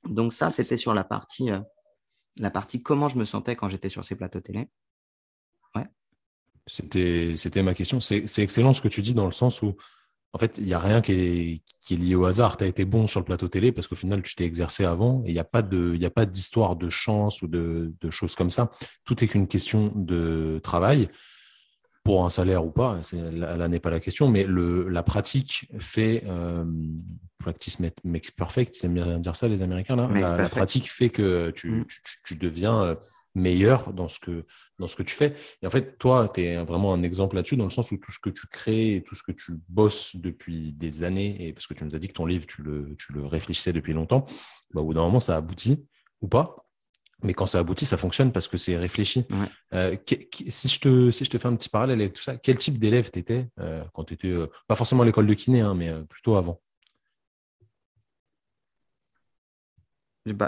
Donc ça, c'était sur la partie comment je me sentais quand j'étais sur ces plateaux télé. Ouais. C'était ma question. C'est excellent ce que tu dis dans le sens où, en fait, il n'y a rien qui est lié au hasard. Tu as été bon sur le plateau télé parce qu'au final, tu t'es exercé avant et il y a pas d'histoire de chance ou de choses comme ça. Tout est qu'une question de travail pour un salaire ou pas. Là n'est pas la question, mais la pratique fait practice makes perfect. Ils aiment bien dire ça, les Américains, là. Mais La pratique fait que tu deviens meilleur dans ce que tu fais. Et en fait, toi, tu es vraiment un exemple là-dessus, dans le sens où tout ce que tu crées et tout ce que tu bosses depuis des années, et parce que tu nous as dit que ton livre, tu le réfléchissais depuis longtemps, bah, au bout d'un moment, ça aboutit ou pas. Mais quand ça aboutit, ça fonctionne parce que c'est réfléchi. ouais. Si je te fais un petit parallèle avec tout ça, quel type d'élève tu étais quand tu étais, pas forcément à l'école de kiné, hein, mais plutôt avant?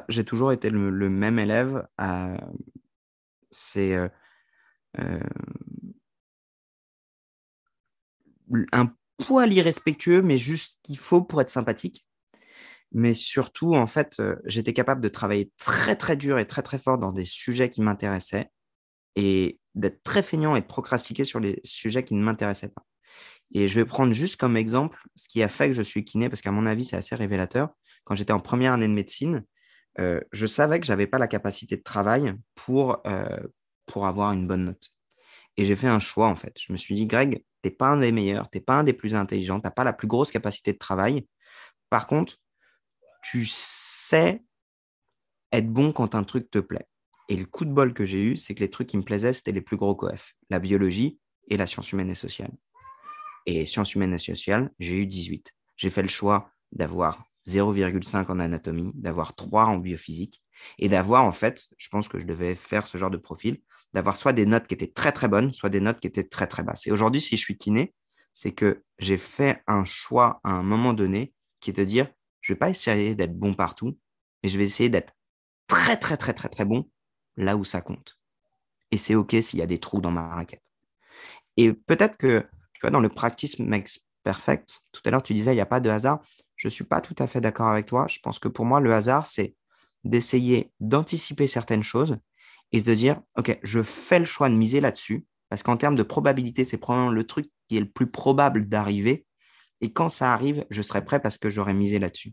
J'ai toujours été le même élève. C'est euh, un poil irrespectueux, mais juste ce qu'il faut pour être sympathique. Mais surtout, en fait, j'étais capable de travailler très, très dur et très, très fort dans des sujets qui m'intéressaient et d'être très feignant et de procrastiner sur les sujets qui ne m'intéressaient pas. Et je vais prendre juste comme exemple ce qui a fait que je suis kiné, parce qu'à mon avis, c'est assez révélateur. Quand j'étais en première année de médecine, je savais que je n'avais pas la capacité de travail pour avoir une bonne note. Et j'ai fait un choix, en fait. Je me suis dit, Greg, tu n'es pas un des meilleurs, tu n'es pas un des plus intelligents, tu n'as pas la plus grosse capacité de travail. Par contre, tu sais être bon quand un truc te plaît. Et le coup de bol que j'ai eu, c'est que les trucs qui me plaisaient, c'était les plus gros coefs, la biologie et la science humaine et sociale. Et sciences humaines et sociales, j'ai eu 18. J'ai fait le choix d'avoir 0,5 en anatomie, d'avoir 3 en biophysique et d'avoir, en fait, je pense que je devais faire ce genre de profil, d'avoir soit des notes qui étaient très, très bonnes, soit des notes qui étaient très, très basses. Et aujourd'hui, si je suis kiné, c'est que j'ai fait un choix à un moment donné qui est de dire, je ne vais pas essayer d'être bon partout, mais je vais essayer d'être très, très, très, très, très bon là où ça compte. Et c'est OK s'il y a des trous dans ma raquette. Et peut-être que, tu vois, dans le practice makes perfect, tout à l'heure, tu disais, il n'y a pas de hasard. Je ne suis pas tout à fait d'accord avec toi. Je pense que pour moi, le hasard, c'est d'essayer d'anticiper certaines choses et de se dire, OK, je fais le choix de miser là-dessus, parce qu'en termes de probabilité, c'est probablement le truc qui est le plus probable d'arriver. Et quand ça arrive, je serai prêt parce que j'aurai misé là-dessus.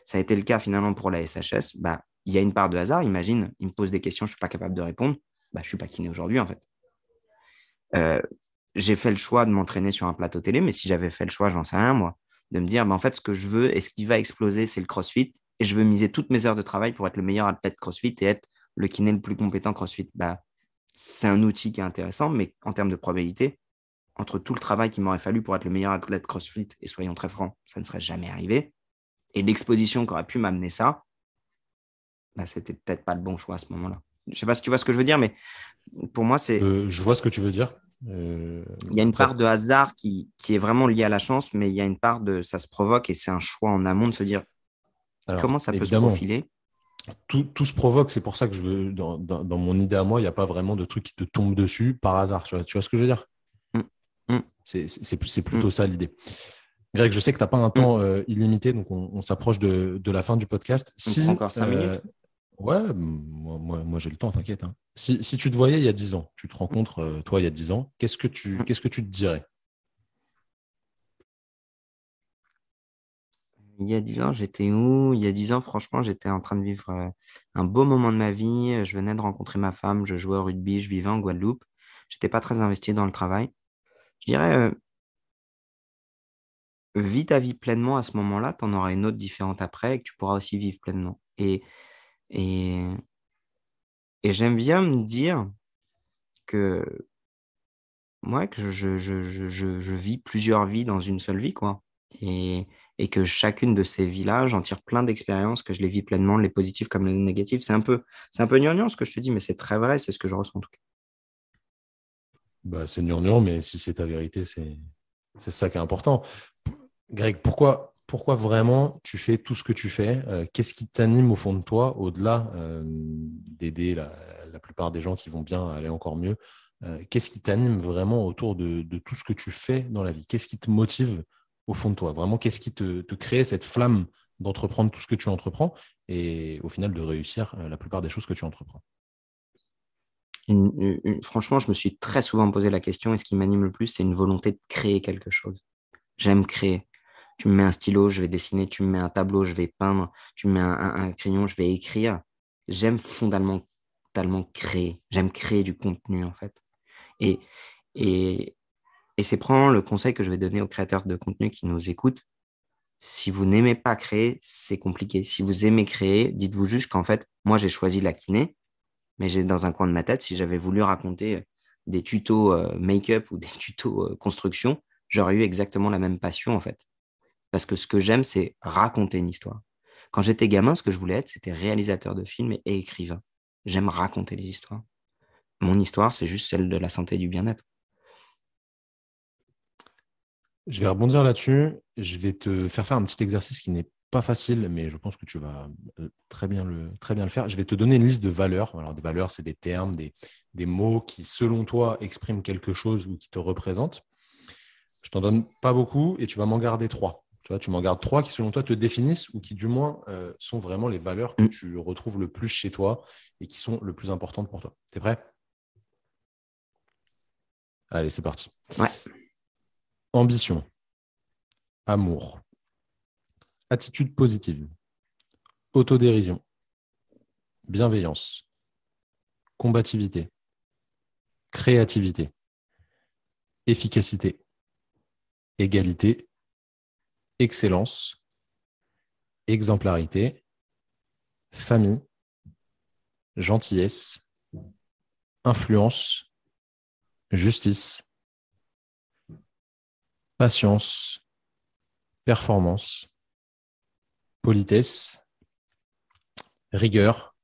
Ça a été le cas finalement pour la SHS. Bah, il y a une part de hasard. Imagine, il me pose des questions, je ne suis pas capable de répondre. Bah, je ne suis pas kiné aujourd'hui, en fait. Euh, j'ai fait le choix de m'entraîner sur un plateau télé, mais si j'avais fait le choix, j'en sais rien, moi, de me dire, bah, en fait, ce que je veux et ce qui va exploser, c'est le CrossFit. Et je veux miser toutes mes heures de travail pour être le meilleur athlète CrossFit et être le kiné le plus compétent CrossFit. Bah, c'est un outil qui est intéressant, mais en termes de probabilité, entre tout le travail qu'il m'aurait fallu pour être le meilleur athlète CrossFit, et soyons très francs, ça ne serait jamais arrivé, et l'exposition qui aurait pu m'amener ça, bah, c'était peut-être pas le bon choix à ce moment-là. Je ne sais pas si tu vois ce que je veux dire, mais pour moi, Je vois ce que tu veux dire. il y a une Après, part de hasard qui est vraiment liée à la chance, mais il y a une part de ça se provoque et c'est un choix en amont de se dire Alors, Comment ça peut se évidemment, profiler? tout se provoque. C'est pour ça que je veux, dans mon idée à moi, il n'y a pas vraiment de truc qui te tombe dessus par hasard. Tu vois ce que je veux dire? Mm, mm, C'est mm, plutôt ça l'idée. Greg, je sais que tu n'as pas un mm. temps illimité, donc on s'approche de la fin du podcast. On prend Si, encore 5 minutes? ouais, moi, j'ai le temps, t'inquiète, hein. Si tu te voyais il y a 10 ans, tu te rencontres, toi, il y a 10 ans, Mm. qu'est-ce que tu te dirais? Il y a 10 ans, j'étais où? Il y a 10 ans, franchement, j'étais en train de vivre un beau moment de ma vie. Je venais de rencontrer ma femme, je jouais au rugby, je vivais en Guadeloupe. J'étais pas très investi dans le travail. Je dirais, vis ta vie pleinement à ce moment-là, tu en auras une autre différente après et que tu pourras aussi vivre pleinement. Et, et j'aime bien me dire que moi, que je vis plusieurs vies dans une seule vie, quoi. Et, et que chacune de ces vies-là, j'en tire plein d'expériences, que je les vis pleinement, les positives comme les négatives. C'est un peu gnangnan ce que je te dis, mais c'est très vrai, c'est ce que je ressens en tout cas. Bah, c'est gnangnan, mais si c'est ta vérité, c'est ça qui est important. Greg, pourquoi vraiment tu fais tout ce que tu fais? Qu'est-ce qui t'anime au fond de toi, au-delà d'aider la plupart des gens qui vont bien aller encore mieux? Qu'est-ce qui t'anime vraiment autour de tout ce que tu fais dans la vie? Qu'est-ce qui te motive au fond de toi? Vraiment, qu'est-ce qui te crée cette flamme d'entreprendre tout ce que tu entreprends et au final de réussir la plupart des choses que tu entreprends? Franchement, je me suis très souvent posé la question, et ce qui m'anime le plus, c'est une volonté de créer quelque chose. J'aime créer. Tu me mets un stylo, je vais dessiner. Tu me mets un tableau, je vais peindre. Tu me mets un crayon, je vais écrire. J'aime fondamentalement créer. J'aime créer du contenu, en fait. Et, et, et c'est probablement le conseil que je vais donner aux créateurs de contenu qui nous écoutent. Si vous n'aimez pas créer, c'est compliqué. Si vous aimez créer, dites-vous juste qu'en fait, moi, j'ai choisi la kiné, mais j'ai dans un coin de ma tête, si j'avais voulu raconter des tutos make-up ou des tutos construction, j'aurais eu exactement la même passion, en fait. Parce que ce que j'aime, c'est raconter une histoire. Quand j'étais gamin, ce que je voulais être, c'était réalisateur de films et écrivain. J'aime raconter les histoires. Mon histoire, c'est juste celle de la santé et du bien-être. Je vais rebondir là-dessus. Je vais te faire un petit exercice qui n'est pas facile, mais je pense que tu vas très bien le faire. Je vais te donner une liste de valeurs. Alors, des valeurs, c'est des termes, des mots qui, selon toi, expriment quelque chose ou qui te représentent. Je t'en donne pas beaucoup et tu vas m'en garder trois. Tu vois, tu m'en gardes trois qui, selon toi, te définissent ou qui, du moins, sont vraiment les valeurs que Mm. tu retrouves le plus chez toi et qui sont le plus importantes pour toi. T'es prêt? Allez, c'est parti. Ouais. Ambition, amour, attitude positive, autodérision, bienveillance, combativité, créativité, efficacité, égalité, excellence, exemplarité, famille, gentillesse, influence, justice, patience, performance, politesse, rigueur,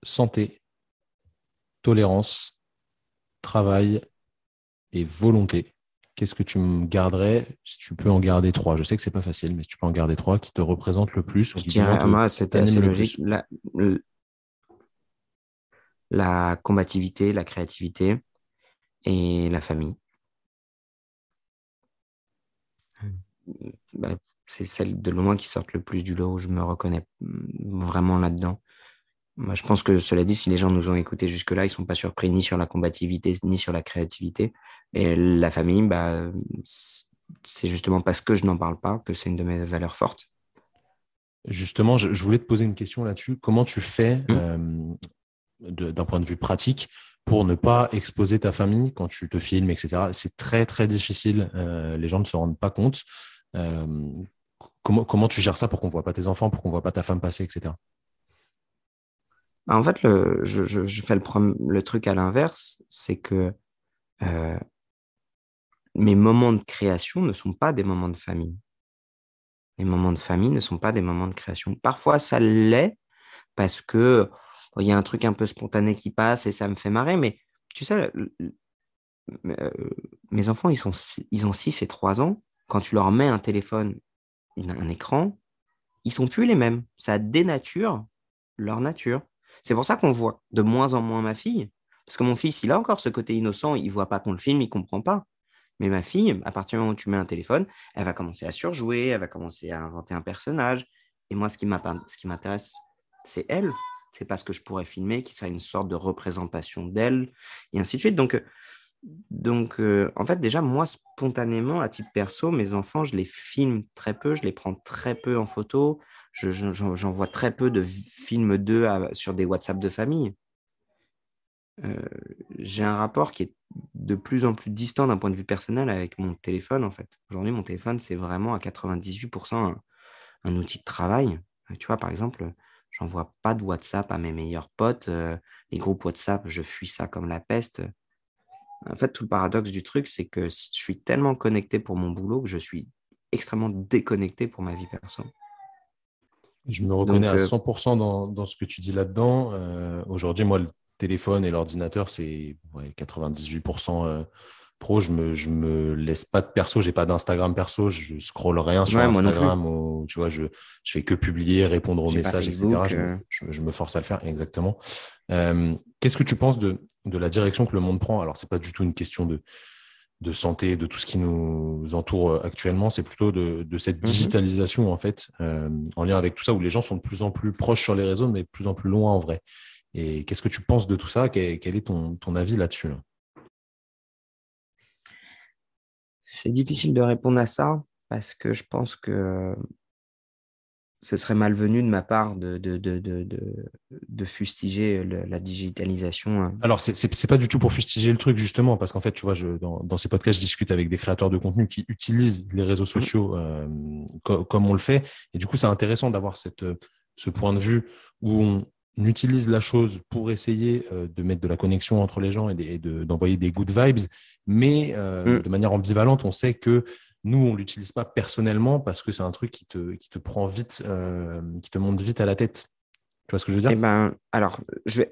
santé, tolérance, travail et volonté. Qu'est-ce que tu me garderais si tu peux en garder trois? Je sais que c'est pas facile, mais si tu peux en garder trois qui te représentent le plus ou Je qui du moins dirais, moi, c'était t'animent assez le logique. plus. La combativité, la créativité et la famille. Bah, c'est celles de loin qui sortent le plus du lot, où je me reconnais vraiment là-dedans. Moi, je pense que cela dit, si les gens nous ont écoutés jusque-là, ils sont pas surpris ni sur la combativité ni sur la créativité. Et la famille, bah, c'est justement parce que je n'en parle pas que c'est une de mes valeurs fortes. Justement, je voulais te poser une question là-dessus. Comment tu fais Hmm. d'un point de vue pratique pour ne pas exposer ta famille quand tu te filmes, etc. C'est très, très difficile. Les gens ne se rendent pas compte. Euh, comment tu gères ça pour qu'on ne voit pas tes enfants, pour qu'on ne voit pas ta femme passer, etc. Bah, en fait, je fais le truc à l'inverse, c'est que euh, mes moments de création ne sont pas des moments de famille. Les moments de famille ne sont pas des moments de création. Parfois, ça l'est parce que il y a un truc un peu spontané qui passe et ça me fait marrer. Mais tu sais, euh, mes enfants, ils ont 6 et 3 ans. Quand tu leur mets un téléphone, un écran, ils sont plus les mêmes. Ça dénature leur nature. C'est pour ça qu'on voit de moins en moins ma fille. Parce que mon fils, il a encore ce côté innocent, il voit pas qu'on le filme, il comprend pas. Mais ma fille, à partir du moment où tu mets un téléphone, elle va commencer à surjouer, elle va commencer à inventer un personnage. Et moi, ce qui m'intéresse, c'est elle. C'est pas ce que je pourrais filmer, qui serait une sorte de représentation d'elle, et ainsi de suite. En fait, déjà, moi, spontanément, à titre perso, mes enfants, je les filme très peu, je les prends très peu en photo. J'envoie très peu de films d'eux sur des WhatsApp de famille. Euh, j'ai un rapport qui est de plus en plus distant d'un point de vue personnel avec mon téléphone, en fait. Aujourd'hui, mon téléphone, c'est vraiment à 98% un outil de travail. Tu vois, par exemple, j'envoie pas de WhatsApp à mes meilleurs potes. Les groupes WhatsApp, je fuis ça comme la peste. En fait, tout le paradoxe du truc, c'est que je suis tellement connecté pour mon boulot que je suis extrêmement déconnecté pour ma vie perso. Je me reconnais Donc, à 100% dans ce que tu dis là-dedans. Aujourd'hui, moi, le téléphone et l'ordinateur, c'est 98% pro. Je me laisse pas de perso. J'ai pas d'Instagram perso. Je scrolle rien sur ouais, moi non plus. Instagram. Tu vois, je fais que publier, répondre aux J'ai pas messages, etc. Facebook. Je me force à le faire, exactement. Qu'est-ce que tu penses de la direction que le monde prend? Alors, c'est pas du tout une question de santé, de tout ce qui nous entoure actuellement, c'est plutôt de cette Mhm. digitalisation, en fait, en lien avec tout ça, où les gens sont de plus en plus proches sur les réseaux, mais de plus en plus loin en vrai. Et qu'est-ce que tu penses de tout ça? Quel est ton avis là-dessus, là? C'est difficile de répondre à ça parce que je pense que ce serait malvenu de ma part de fustiger la digitalisation, hein. Alors, c'est pas du tout pour fustiger le truc, justement, parce qu'en fait, tu vois, dans ces podcasts, je discute avec des créateurs de contenu qui utilisent les réseaux Mhm. sociaux comme on le fait. Et du coup, c'est intéressant d'avoir ce point de vue où on utilise la chose pour essayer de mettre de la connexion entre les gens d'envoyer des good vibes. Mais Mhm. de manière ambivalente, on sait que nous, on l'utilise pas personnellement parce que c'est un truc qui te prend vite, qui te monte vite à la tête. Tu vois ce que je veux dire? Eh ben, alors, je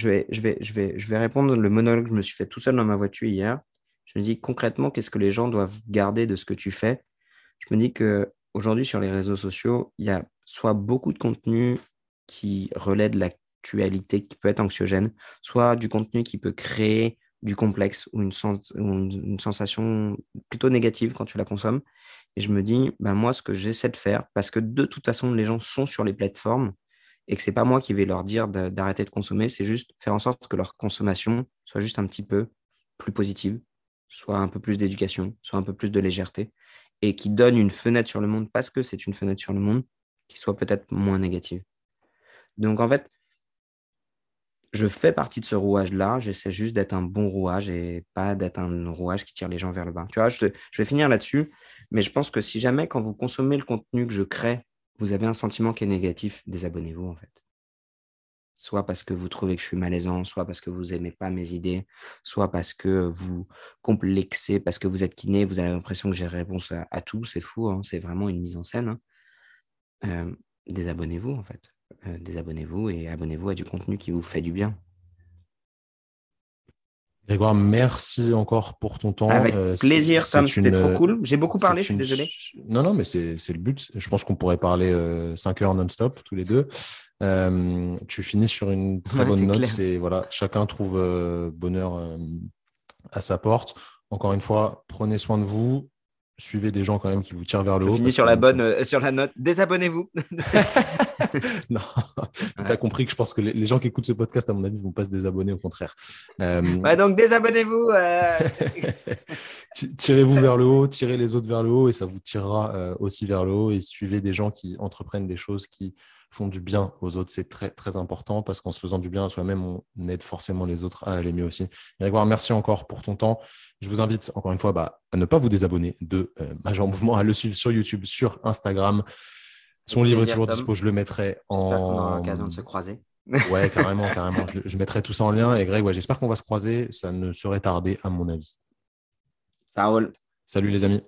vais répondre le monologue que je me suis fait tout seul dans ma voiture hier. Je me dis concrètement, qu'est-ce que les gens doivent garder de ce que tu fais? Je me dis que aujourd'hui sur les réseaux sociaux, il y a soit beaucoup de contenu qui relaie de l'actualité qui peut être anxiogène, soit du contenu qui peut créer du complexe ou une sensation plutôt négative quand tu la consommes. Et je me dis, ben moi, ce que j'essaie de faire, parce que de toute façon, les gens sont sur les plateformes et que c'est pas moi qui vais leur dire d'arrêter de consommer, c'est juste faire en sorte que leur consommation soit juste un petit peu plus positive, soit un peu plus d'éducation, soit un peu plus de légèreté, et qui donne une fenêtre sur le monde parce que c'est une fenêtre sur le monde qui soit peut-être moins négative. Donc en fait, je fais partie de ce rouage-là, j'essaie juste d'être un bon rouage et pas d'être un rouage qui tire les gens vers le bas. Tu vois, je vais finir là-dessus, mais je pense que si jamais quand vous consommez le contenu que je crée, vous avez un sentiment qui est négatif, désabonnez-vous en fait. Soit parce que vous trouvez que je suis malaisant, soit parce que vous n'aimez pas mes idées, soit parce que vous complexez, parce que vous êtes kiné, vous avez l'impression que j'ai réponse à tout. C'est fou, hein, c'est vraiment une mise en scène, hein. Euh, Désabonnez-vous, en fait. Désabonnez-vous et abonnez-vous à du contenu qui vous fait du bien. Grégoire, merci encore pour ton temps. Avec plaisir, Tom, c'était trop cool. J'ai beaucoup parlé, je C'est suis une... désolé. Non, non, mais c'est le but. Je pense qu'on pourrait parler 5 heures non-stop, tous les deux. Tu finis sur une très Ouais, bonne c'est note. clair. C'est voilà, chacun trouve bonheur à sa porte. Encore une fois, prenez soin de vous. Suivez des gens quand même qui vous tirent vers le Je haut finis parce sur que la bon, sur la note. Désabonnez-vous. non, tu as Ouais. compris que je pense que les gens qui écoutent ce podcast, à mon avis, ne vont pas se désabonner, au contraire. Ouais, donc désabonnez-vous. Tirez-vous vers le haut, tirez les autres vers le haut et ça vous tirera aussi vers le haut et suivez des gens qui entreprennent des choses qui font du bien aux autres. C'est très, très important parce qu'en se faisant du bien à soi-même, on aide forcément les autres à aller mieux aussi. Grégoire, merci encore pour ton temps. Je vous invite encore une fois à ne pas vous désabonner de Major Mouvement, à le suivre sur YouTube, sur Instagram. Son Avec livre est plaisir, toujours Tom. dispo, je le mettrai J'espère qu'on aura en... l'occasion de se croiser. Ouais, carrément, carrément. Je mettrai tout ça en lien. Et Greg, ouais, j'espère qu'on va se croiser. Ça ne saurait tarder, à mon avis. Ça roule. Salut les amis.